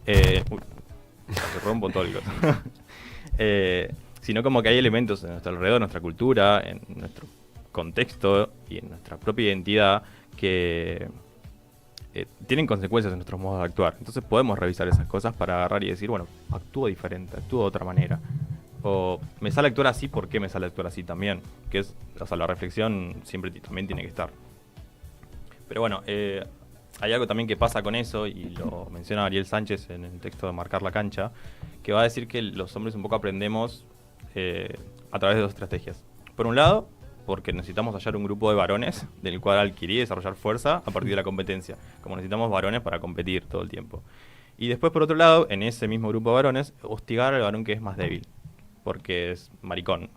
Se rompo todo el coto. Sino como que hay elementos en nuestro alrededor, en nuestra cultura, en nuestro contexto y en nuestra propia identidad que tienen consecuencias en nuestros modos de actuar. Entonces podemos revisar esas cosas para agarrar y decir, bueno, actúo diferente, actúo de otra manera. O me sale actuar así, ¿por qué me sale actuar así también? Que es, o sea, la reflexión siempre también tiene que estar. Pero bueno, hay algo también que pasa con eso, y lo menciona Ariel Sánchez en el texto de Marcar la Cancha, que va a decir que los hombres un poco aprendemos a través de dos estrategias. Por un lado, porque necesitamos hallar un grupo de varones del cual adquirir y desarrollar fuerza a partir de la competencia, como necesitamos varones para competir todo el tiempo. Y después, por otro lado, en ese mismo grupo de varones, hostigar al varón que es más débil, porque es maricón,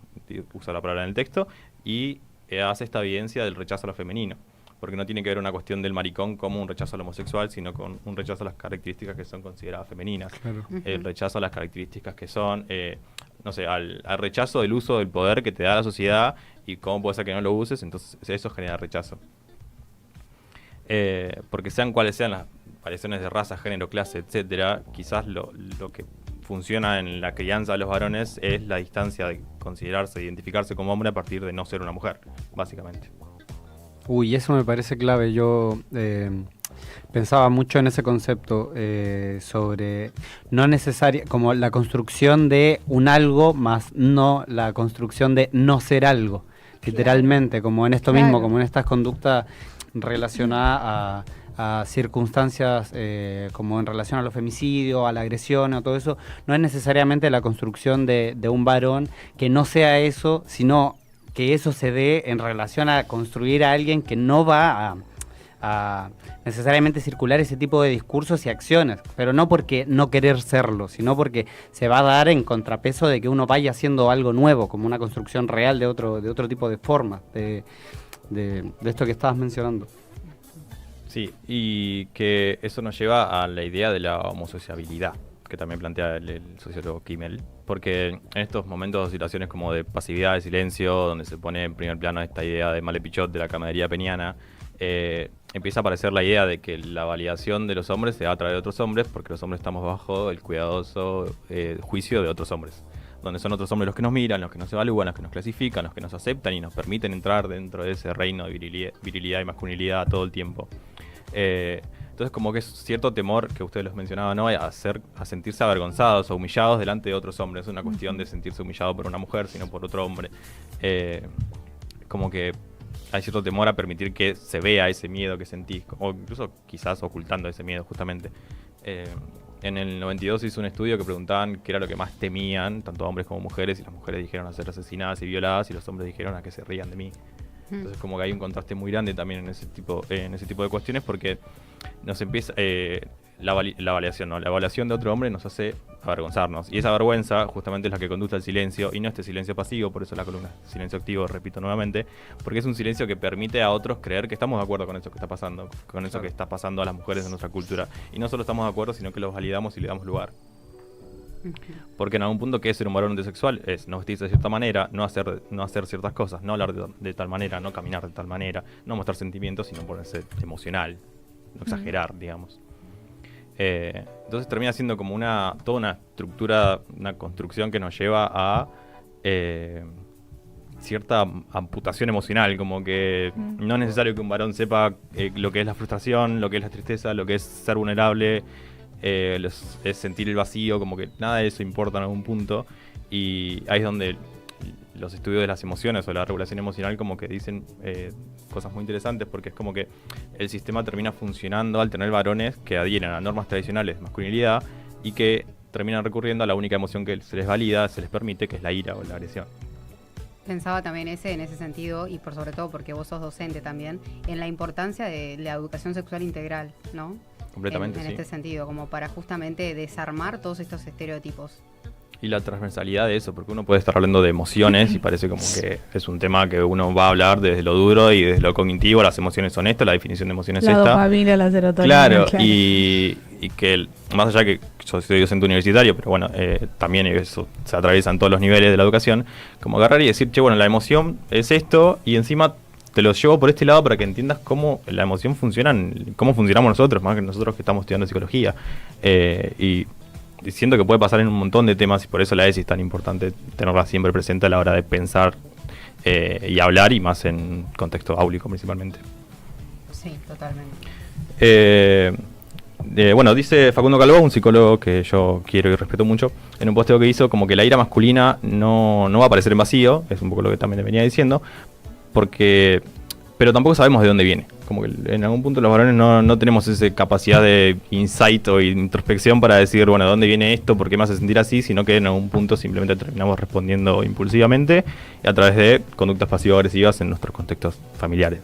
usa la palabra en el texto, y hace esta evidencia del rechazo a lo femenino, porque no tiene que ver una cuestión del maricón como un rechazo al homosexual, sino con un rechazo a las características que son consideradas femeninas. Claro. El rechazo a las características que son, no sé, al rechazo del uso del poder que te da la sociedad y cómo puede ser que no lo uses, entonces eso genera rechazo. Porque sean cuales sean las variaciones de raza, género, clase, etcétera, quizás lo que funciona en la crianza de los varones es la distancia de considerarse, identificarse como hombre a partir de no ser una mujer, básicamente. Uy, eso me parece clave. Yo pensaba mucho en ese concepto sobre no necesaria, como la construcción de un algo más no la construcción de no ser algo, literalmente, como en esto mismo, como en estas conductas relacionadas a circunstancias como en relación a los femicidios, a la agresión o todo eso. No es necesariamente la construcción de un varón que no sea eso, sino que eso se dé en relación a construir a alguien que no va a necesariamente circular ese tipo de discursos y acciones, pero no porque no querer serlo, sino porque se va a dar en contrapeso de que uno vaya haciendo algo nuevo, como una construcción real de otro tipo de forma, de esto que estabas mencionando. Sí, y que eso nos lleva a la idea de la homosociabilidad, que también plantea el sociólogo Kimmel, porque en estos momentos de situaciones como de pasividad, de silencio, donde se pone en primer plano esta idea de Malepichot, de la camaradería peniana, empieza a aparecer la idea de que la validación de los hombres se da a través de otros hombres, porque los hombres estamos bajo el cuidadoso juicio de otros hombres, donde son otros hombres los que nos miran, los que nos evalúan, los que nos clasifican, los que nos aceptan y nos permiten entrar dentro de ese reino de virilidad y masculinidad todo el tiempo. Entonces como que es cierto temor, que ustedes los mencionaban, ¿no? a sentirse avergonzados o humillados delante de otros hombres. Es una cuestión de sentirse humillado por una mujer, sino por otro hombre. Como que hay cierto temor a permitir que se vea ese miedo que sentís, o incluso quizás ocultando ese miedo justamente. En el 92 hizo un estudio que preguntaban qué era lo que más temían, tanto hombres como mujeres, y las mujeres dijeron a ser asesinadas y violadas, y los hombres dijeron a que se rían de mí. Entonces como que hay un contraste muy grande también en ese tipo de cuestiones, porque nos empieza la validación, ¿no? La evaluación de otro hombre nos hace avergonzarnos, y esa vergüenza justamente es la que conduce al silencio, y no este silencio pasivo. Por eso la columna silencio activo, repito nuevamente, porque es un silencio que permite a otros creer que estamos de acuerdo con eso que está pasando, con eso que está pasando a las mujeres de nuestra cultura, y no solo estamos de acuerdo, sino que los validamos y le damos lugar. Porque en algún punto, ¿qué es ser un varón homosexual? Es no vestirse de cierta manera, no hacer ciertas cosas, no hablar de tal manera, no caminar de tal manera, no mostrar sentimientos, sino ponerse emocional, no exagerar, digamos. Entonces termina siendo como toda una estructura, una construcción que nos lleva a cierta amputación emocional, como que no es necesario que un varón sepa lo que es la frustración, lo que es la tristeza, lo que es ser vulnerable, es sentir el vacío, como que nada de eso importa en algún punto, y ahí es donde los estudios de las emociones o la regulación emocional como que dicen cosas muy interesantes, porque es como que el sistema termina funcionando al tener varones que adhieren a normas tradicionales de masculinidad y que terminan recurriendo a la única emoción que se les valida, se les permite, que es la ira o la agresión. Pensaba también en ese sentido, y por sobre todo porque vos sos docente también, en la importancia de la educación sexual integral, ¿no? Completamente, en sí. este sentido, como para justamente desarmar todos estos estereotipos. Y la transversalidad de eso, porque uno puede estar hablando de emociones y parece como que es un tema que uno va a hablar desde lo duro y desde lo cognitivo. Las emociones son esto, la definición de emociones es esta. La dopamina, la serotonina. Claro. Y que más allá que yo soy docente universitario, pero bueno, también eso se atraviesa en todos los niveles de la educación, como agarrar y decir, che, bueno, la emoción es esto, y encima te lo llevo por este lado para que entiendas cómo la emoción funciona, cómo funcionamos nosotros, más que nosotros que estamos estudiando psicología. Y siento que puede pasar en un montón de temas, y por eso la ESI es tan importante tenerla siempre presente a la hora de pensar y hablar, y más en contexto áulico principalmente. Sí, totalmente. Bueno, dice Facundo Calvo, un psicólogo que yo quiero y respeto mucho, en un posteo que hizo, como que la ira masculina no va a aparecer en vacío, es un poco lo que también le venía diciendo, pero tampoco sabemos de dónde viene. Como que en algún punto los varones no tenemos esa capacidad de insight o introspección para decir, bueno, ¿de dónde viene esto? ¿Por qué me hace sentir así? Sino que en algún punto simplemente terminamos respondiendo impulsivamente a través de conductas pasivo-agresivas en nuestros contextos familiares.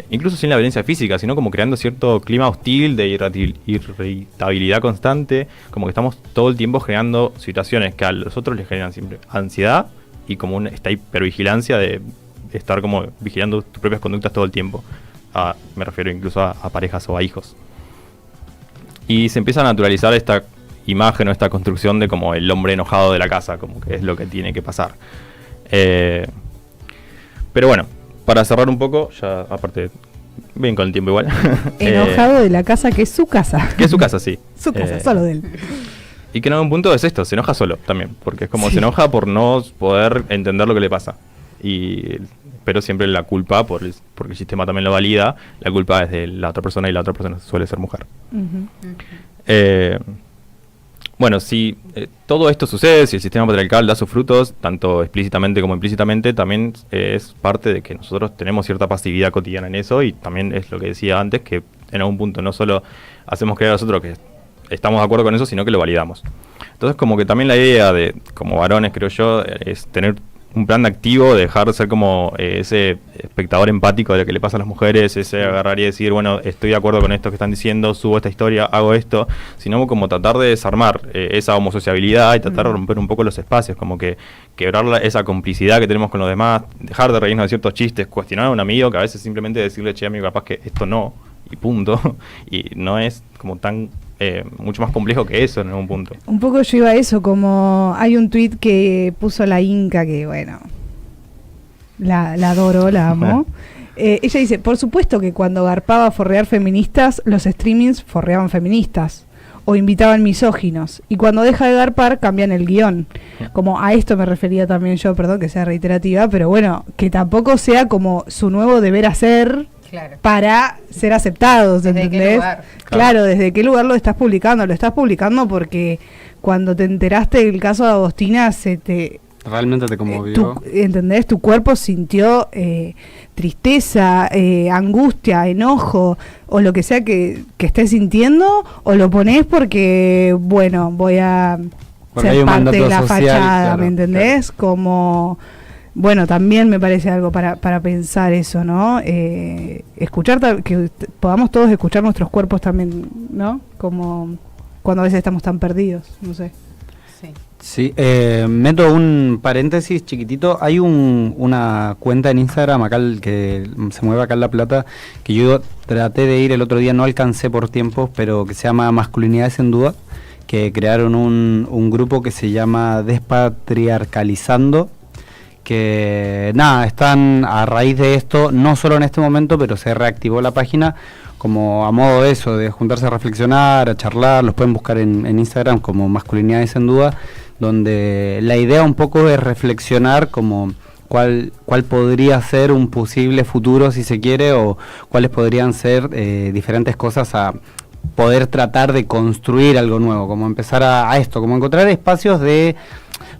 Incluso sin la violencia física, sino como creando cierto clima hostil de irritabilidad constante, como que estamos todo el tiempo generando situaciones que a los otros les generan siempre ansiedad y como esta hipervigilancia de estar como vigilando tus propias conductas todo el tiempo. Me refiero incluso a parejas o a hijos. Y se empieza a naturalizar esta imagen o esta construcción de como el hombre enojado de la casa, como que es lo que tiene que pasar. Pero bueno, para cerrar un poco, ya aparte, bien con el tiempo igual. Enojado de la casa que es su casa. Que es su casa, sí. Su casa, solo de él. Y que en algún punto es esto, se enoja solo también, porque es como se enoja por no poder entender lo que le pasa. Pero siempre la culpa, porque el sistema también lo valida, la culpa es de la otra persona y la otra persona suele ser mujer. Bueno, si todo esto sucede, si el sistema patriarcal da sus frutos, tanto explícitamente como implícitamente, también es parte de que nosotros tenemos cierta pasividad cotidiana en eso, y también es lo que decía antes, que en algún punto no solo hacemos creer a nosotros que estamos de acuerdo con eso, sino que lo validamos. Entonces como que también la idea de, como varones creo yo, es tener un plan activo, de dejar de ser como ese espectador empático de lo que le pasa a las mujeres, ese agarrar y decir, bueno, estoy de acuerdo con esto que están diciendo, subo esta historia, hago esto, sino como tratar de desarmar esa homosociabilidad y tratar de romper un poco los espacios, como que quebrar esa complicidad que tenemos con los demás, dejar de reírnos de ciertos chistes, cuestionar a un amigo, que a veces simplemente decirle, che, amigo, capaz que esto no, y punto, y no es como tan mucho más complejo que eso en algún punto. Un poco yo iba a eso, como hay un tuit que puso la Inca, que bueno, la adoro, la amo. Ella dice, por supuesto que cuando garpaba a forrear feministas, los streamings forreaban feministas o invitaban misóginos, y cuando deja de garpar cambian el guión. Como a esto me refería también yo, perdón que sea reiterativa, pero bueno, que tampoco sea como su nuevo deber hacer. Claro. Para ser aceptados, ¿entendés? ¿Desde qué lugar? Claro, ¿desde qué lugar lo estás publicando? Lo estás publicando porque cuando te enteraste del caso de Agostina realmente te conmovió. ¿Entendés? Tu cuerpo sintió tristeza, angustia, enojo, o lo que sea que estés sintiendo, o lo ponés porque, bueno, voy a ser parte de la social, fachada, claro, ¿me entendés? Claro. Como... Bueno, también me parece algo para pensar eso, ¿no? Escuchar, que podamos todos escuchar nuestros cuerpos también, ¿no? Como cuando a veces estamos tan perdidos, no sé. Sí, meto un paréntesis chiquitito. Hay una cuenta en Instagram acá que se mueve acá en La Plata, que yo traté de ir el otro día, no alcancé por tiempo, pero que se llama Masculinidades en Duda, que crearon un grupo que se llama Despatriarcalizando, que nada, están a raíz de esto, no solo en este momento, pero se reactivó la página como a modo de eso, de juntarse a reflexionar, a charlar. Los pueden buscar en Instagram como Masculinidades en Duda, donde la idea un poco es reflexionar como cuál podría ser un posible futuro, si se quiere, o cuáles podrían ser diferentes cosas a poder tratar de construir algo nuevo, como empezar a esto, como encontrar espacios de...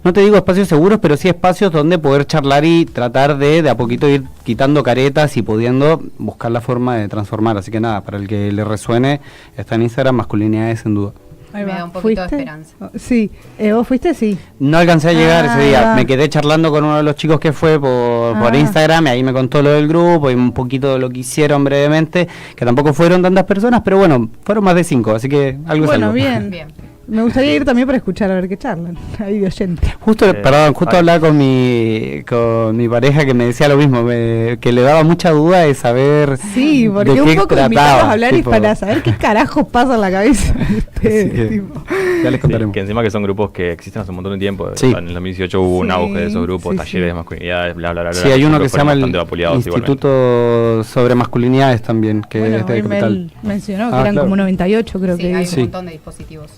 No te digo espacios seguros, pero sí espacios donde poder charlar y tratar de a poquito ir quitando caretas y pudiendo buscar la forma de transformar. Así que nada, para el que le resuene, está en Instagram Masculinidades en Duda. Me da un poquito de esperanza. Sí, ¿vos fuiste? Sí. No alcancé a llegar ese día. Me quedé charlando con uno de los chicos que fue por Instagram, y ahí me contó lo del grupo y un poquito de lo que hicieron brevemente, que tampoco fueron tantas personas, pero bueno, fueron más de 5, así que algo es algo. Bueno, bien. Me gustaría ir también para escuchar a ver qué charlan, ahí de oyente. Justo hablaba con mi pareja, que me decía lo mismo, que le daba mucha duda de saber sí, porque de un qué poco trataba, invitamos a hablar, tipo, y para saber qué carajos pasa en la cabeza. Ya les contaremos. Que encima que son grupos que existen hace un montón de tiempo. Sí. En el 2018 hubo un auge de esos grupos, talleres de masculinidades, bla, bla, bla. Sí, hay uno que se llama el Instituto sobre Masculinidades también, que bueno, es de Capital. Mencionó que eran como 98, creo que hay un montón de dispositivos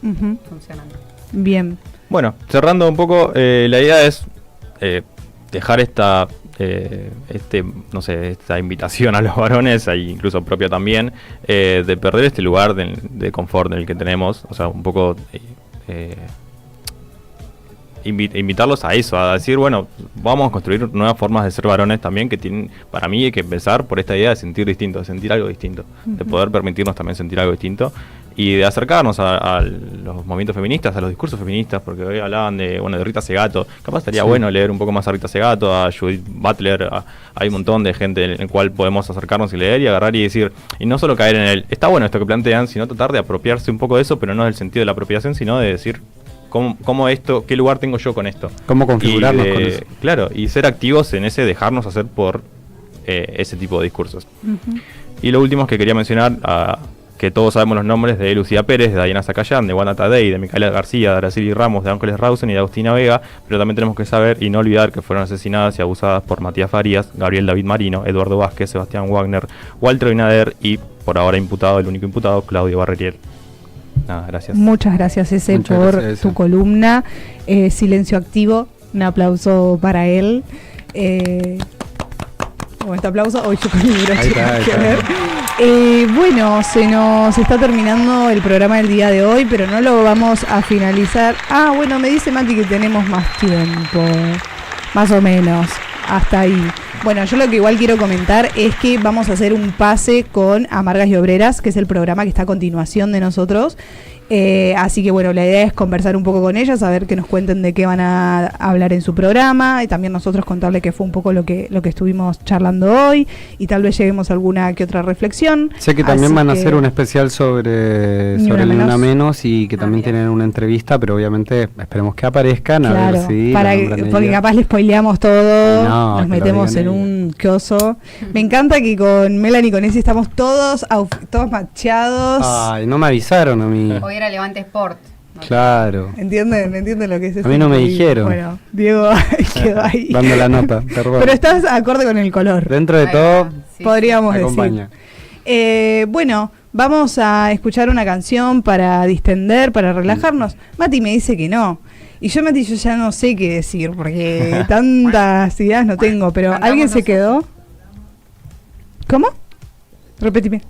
funcionando. Bien. Bueno, cerrando un poco, la idea es dejar esta no sé, esta invitación a los varones, e incluso propia también, de perder este lugar de confort en el que tenemos, o sea, un poco invitarlos a eso, a decir, bueno, vamos a construir nuevas formas de ser varones también, que tienen, para mí hay que empezar por esta idea de sentir distinto, de sentir algo distinto, de poder permitirnos también sentir algo distinto y de acercarnos a los movimientos feministas, a los discursos feministas, porque hoy hablaban de Rita Segato. Capaz estaría bueno leer un poco más a Rita Segato, a Judith Butler, hay un montón de gente en el cual podemos acercarnos y leer y agarrar y decir, y no solo caer en está bueno esto que plantean, sino tratar de apropiarse un poco de eso, pero no del sentido de la apropiación, sino de decir, ¿cómo esto, qué lugar tengo yo con esto? ¿Cómo configurarnos con eso? Claro, y ser activos en ese dejarnos hacer por ese tipo de discursos. Y lo último es que quería mencionar que todos sabemos los nombres de Lucía Pérez, de Diana Zacayán, de Wanda Tadei, de Micaela García, de Araceli Ramos, de Ángeles Rausen y de Agustina Vega, pero también tenemos que saber y no olvidar que fueron asesinadas y abusadas por Matías Farías, Gabriel David Marino, Eduardo Vázquez, Sebastián Wagner, Walter Binader y, por ahora imputado, el único imputado, Claudio Barreriel. Nada, gracias. Muchas gracias, Ese, por tu columna. Silencio activo, un aplauso para él. Este aplauso, hoy yo con mi bueno, se nos está terminando el programa del día de hoy, pero no lo vamos a finalizar. Bueno, me dice Mati que tenemos más tiempo, más o menos, hasta ahí. Bueno, yo lo que igual quiero comentar es que vamos a hacer un pase con Amargas y Obreras, que es el programa que está a continuación de nosotros. Así que bueno, la idea es conversar un poco con ellas, a ver que nos cuenten de qué van a hablar en su programa y también nosotros contarle qué fue un poco lo que estuvimos charlando hoy y tal vez lleguemos a alguna que otra reflexión. Sé que también van a hacer un especial sobre el Ni Una Menos y que también tienen una entrevista, pero obviamente esperemos que aparezcan, claro, a ver si porque capaz les spoileamos todo, nos metemos en un coso. Me encanta que con Melanie y con Esi estamos todos macheados. Ay, no me avisaron a mí. Era Levante Sport. ¿No? Claro. ¿Entienden lo que es eso? A mí no me dijeron. Bueno, Diego quedó ahí. Dando la nota, perdón. Pero estás acorde con el color. Dentro de todo, podríamos decir. Bueno, vamos a escuchar una canción para distender, para relajarnos. Mati me dice que no. Y yo ya no sé qué decir, porque tantas ideas no tengo, pero ¿alguien se quedó? ¿Cómo? Repetime.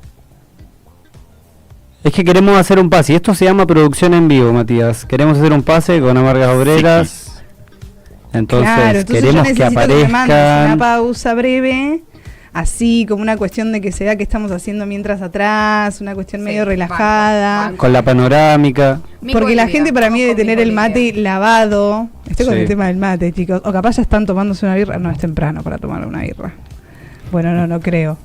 Es que queremos hacer un pase, y esto se llama producción en vivo, Matías. Queremos hacer un pase con Amargas Obreras. Entonces queremos que aparezcan. Una pausa breve, así como una cuestión de que se vea qué estamos haciendo mientras atrás, una cuestión medio relajada. Con la panorámica. Porque la gente para mí debe tener el mate lavado. Estoy con el tema del mate, chicos. O capaz ya están tomándose una birra. No, es temprano para tomar una birra. Bueno, no creo.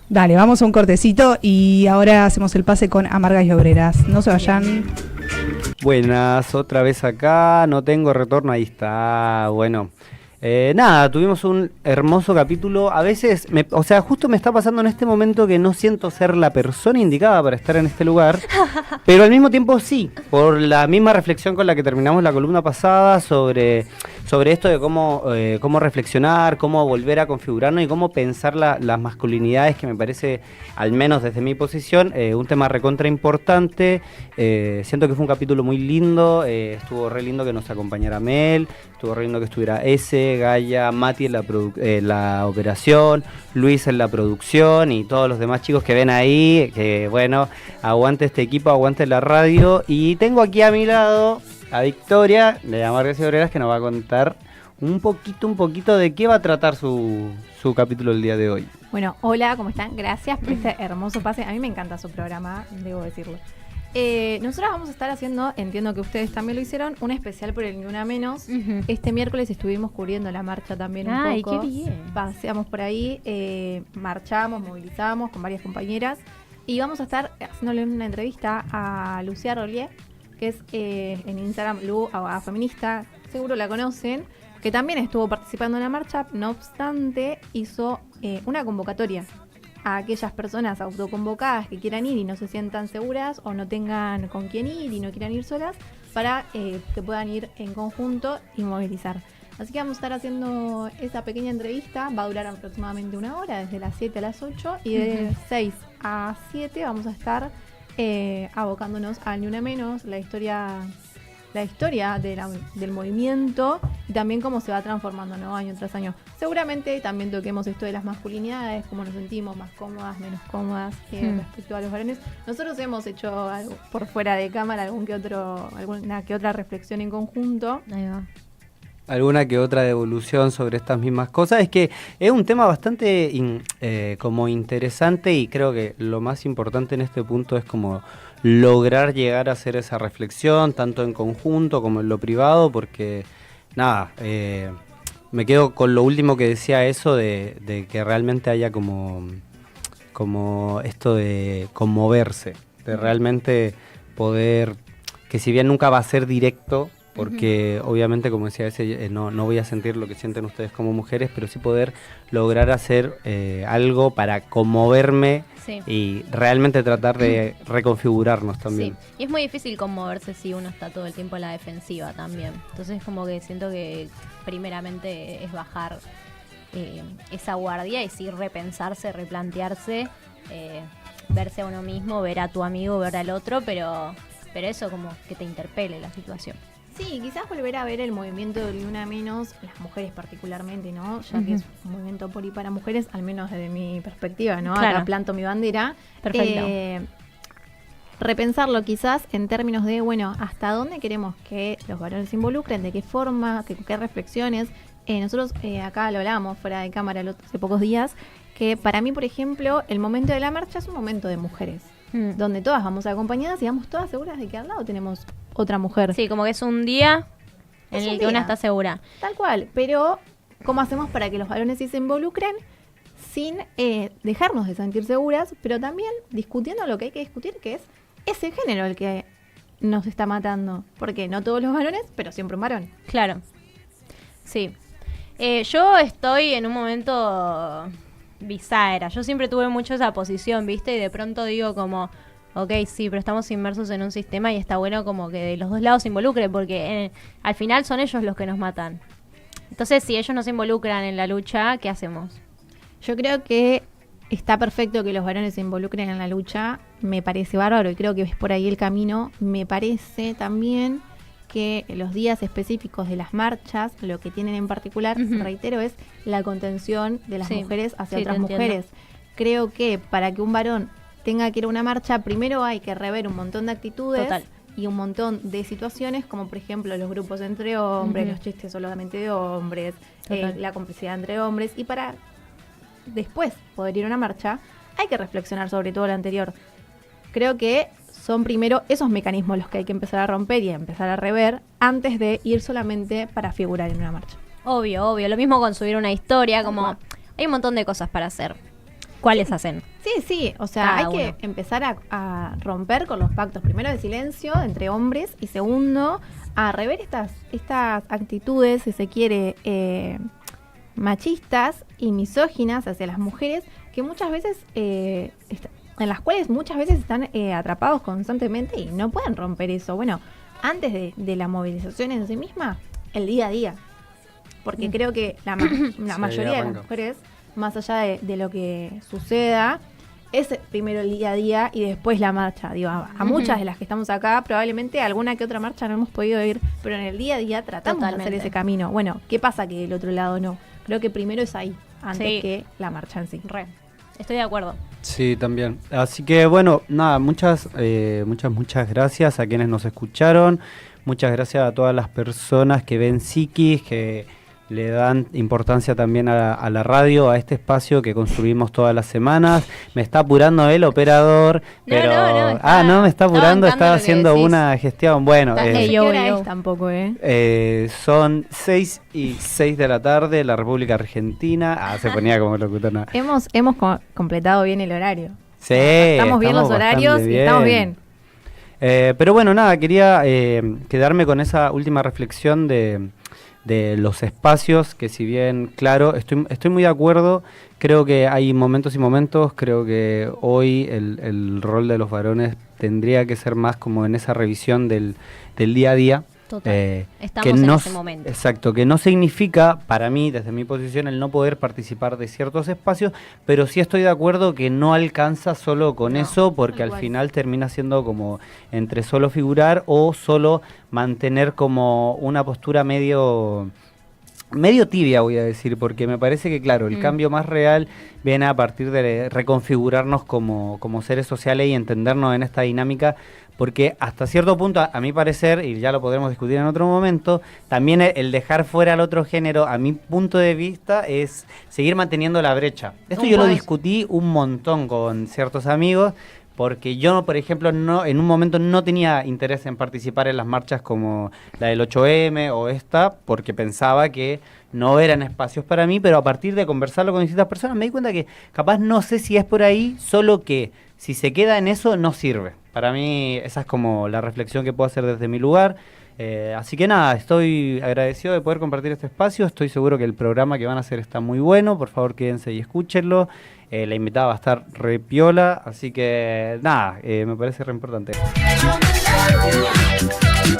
Dale, vamos a un cortecito y ahora hacemos el pase con Amargas y Obreras. No se vayan. Buenas, otra vez acá, no tengo retorno, ahí está, bueno. Nada, tuvimos un hermoso capítulo. A veces, justo me está pasando en este momento que no siento ser la persona indicada para estar en este lugar, pero al mismo tiempo sí, por la misma reflexión con la que terminamos la columna pasada sobre esto de cómo reflexionar, cómo volver a configurarnos y cómo pensar las masculinidades, que me parece, al menos desde mi posición, un tema recontra importante. Siento que fue un capítulo muy lindo, estuvo re lindo que nos acompañara Mel, estuvo re lindo que estuviera Ese, Gaia, Mati en la operación, Luis en la producción y todos los demás chicos que ven ahí, que bueno, aguante este equipo, aguante la radio. Y tengo aquí a mi lado a Victoria de Amargas y Obreras, que nos va a contar un poquito de qué va a tratar su capítulo el día de hoy. Bueno, hola, ¿cómo están? Gracias por este hermoso pase. A mí me encanta su programa, debo decirlo. Nosotros vamos a estar haciendo, entiendo que ustedes también lo hicieron, un especial por el Ni Una Menos. Este miércoles estuvimos cubriendo la marcha también un poco. ¡Ay, qué bien! Paseamos por ahí, marchamos, movilizamos con varias compañeras y vamos a estar haciéndole una entrevista a Lucía Rollier, que es en Instagram Lu, abogada feminista, seguro la conocen, que también estuvo participando en la marcha. No obstante, hizo una convocatoria a aquellas personas autoconvocadas que quieran ir y no se sientan seguras o no tengan con quién ir y no quieran ir solas, para que puedan ir en conjunto y movilizar. Así que vamos a estar haciendo esa pequeña entrevista, va a durar aproximadamente 1 hora, desde las 7 a las 8, y de 6 a 7 vamos a estar abocándonos al Ni Una Menos, la historia la historia del movimiento y también cómo se va transformando, ¿no? Año tras año. Seguramente también toquemos esto de las masculinidades, cómo nos sentimos más cómodas, menos cómodas respecto a los varones. Nosotros hemos hecho algo por fuera de cámara alguna que otra reflexión en conjunto. Ahí va. Alguna que otra devolución sobre estas mismas cosas. Es que es un tema bastante como interesante, y creo que lo más importante en este punto es como lograr llegar a hacer esa reflexión, tanto en conjunto como en lo privado, porque nada, me quedo con lo último que decía, eso de que realmente haya como esto de conmoverse, de realmente poder, que si bien nunca va a ser directo, porque obviamente, como decía, no voy a sentir lo que sienten ustedes como mujeres, pero sí poder lograr hacer algo para conmoverme, Sí. y realmente tratar de reconfigurarnos también. Sí, y es muy difícil conmoverse si uno está todo el tiempo a la defensiva también. Entonces como que siento que primeramente es bajar esa guardia y sí repensarse, replantearse, verse a uno mismo, ver a tu amigo, ver al otro, pero eso como que te interpele la situación. Sí, quizás volver a ver el movimiento de Ni Una Menos, las mujeres particularmente, ¿no? Ya que es un movimiento por y para mujeres, al menos desde mi perspectiva, ¿no? Claro. Acá planto mi bandera. Perfecto. Repensarlo quizás en términos de, bueno, ¿hasta dónde queremos que los varones se involucren? ¿De qué forma? ¿Qué reflexiones? Nosotros acá lo hablábamos fuera de cámara hace pocos días, que para mí, por ejemplo, el momento de la marcha es un momento de mujeres, donde todas vamos acompañadas y vamos todas seguras de que al lado tenemos otra mujer. Sí, como que es un día en Es el un que una día. está segura. Tal cual, pero ¿cómo hacemos para que los varones sí se involucren sin dejarnos de sentir seguras, pero también discutiendo lo que hay que discutir, que es ese género el que nos está matando? Porque no todos los varones, pero siempre un varón. Claro. Sí. Yo estoy en un momento bisagra. Yo siempre tuve mucho esa posición, ¿viste? Y de pronto digo como, ok, sí, pero estamos inmersos en un sistema y está bueno como que de los dos lados se involucren, porque al final son ellos los que nos matan. Entonces, si ellos no se involucran en la lucha, ¿qué hacemos? Yo creo que está perfecto que los varones se involucren en la lucha, me parece bárbaro y creo que es por ahí el camino. Me parece también que los días específicos de las marchas, lo que tienen en particular, reitero, es la contención de las mujeres hacia Sí, otras te entiendo. mujeres. Creo que para que un varón tenga que ir a una marcha, primero hay que rever un montón de actitudes. Total. Y un montón de situaciones, como por ejemplo los grupos entre hombres, los chistes solamente de hombres, Total. la complicidad entre hombres. Y para después poder ir a una marcha, hay que reflexionar sobre todo lo anterior. Creo que son primero esos mecanismos los que hay que empezar a romper y a empezar a rever antes de ir solamente para figurar en una marcha. Obvio. Lo mismo con subir una historia, como hay un montón de cosas para hacer. ¿Cuáles hacen? Sí, o sea, Cada hay uno. que empezar a romper con los pactos, primero de silencio entre hombres y segundo, a rever estas actitudes, si se quiere, machistas y misóginas hacia las mujeres, que muchas veces, en las cuales muchas veces están atrapados constantemente y no pueden romper eso. Bueno, antes de la movilización en sí misma, el día a día. Porque creo que la mayoría de las arranca. mujeres, más allá de lo que suceda, es primero el día a día y después la marcha. Digo, a muchas de las que estamos acá, probablemente alguna que otra marcha no hemos podido ir, pero en el día a día tratamos de Totalmente. hacer ese camino. Bueno, ¿qué pasa que del otro lado no? Creo que primero es ahí, antes Sí. que la marcha en sí. Estoy de acuerdo. Sí, también. Así que bueno, nada, muchas gracias a quienes nos escucharon. Muchas gracias a todas las personas que ven Psiquis, que le dan importancia también a la radio, a este espacio que construimos todas las semanas. Me está apurando el operador, No, pero... no, no me está apurando, bancando estaba lo que haciendo decís. una gestión. Bueno, Está- ¿Qué yo, hora yo. es tampoco, son 6:06 de la tarde, la República Argentina. Se ponía como locutona. Hemos completado bien el horario. Sí, Estamos bien los bastante horarios y estamos bien. Pero bueno, nada, quería quedarme con esa última reflexión de los espacios, que si bien, claro, estoy muy de acuerdo, creo que hay momentos y momentos, creo que hoy el rol de los varones tendría que ser más como en esa revisión del día a día. Total. Estamos en ese momento. Exacto, que no significa, para mí, desde mi posición, el no poder participar de ciertos espacios, pero sí estoy de acuerdo que no alcanza solo con eso, porque al final termina siendo como entre solo figurar o solo mantener como una postura medio tibia, voy a decir, porque me parece que, claro, el cambio más real viene a partir de reconfigurarnos como seres sociales y entendernos en esta dinámica, porque hasta cierto punto, a mi parecer, y ya lo podremos discutir en otro momento, también el dejar fuera al otro género, a mi punto de vista, es seguir manteniendo la brecha. Esto yo lo discutí un montón con ciertos amigos, porque yo, por ejemplo, en un momento no tenía interés en participar en las marchas como la del 8M o esta, porque pensaba que no eran espacios para mí, pero a partir de conversarlo con distintas personas me di cuenta que capaz no sé si es por ahí, solo que si se queda en eso no sirve. Para mí esa es como la reflexión que puedo hacer desde mi lugar. Así que nada, estoy agradecido de poder compartir este espacio. Estoy seguro que el programa que van a hacer está muy bueno. Por favor, quédense y escúchenlo. La invitada va a estar re piola. Así que nada, me parece re importante.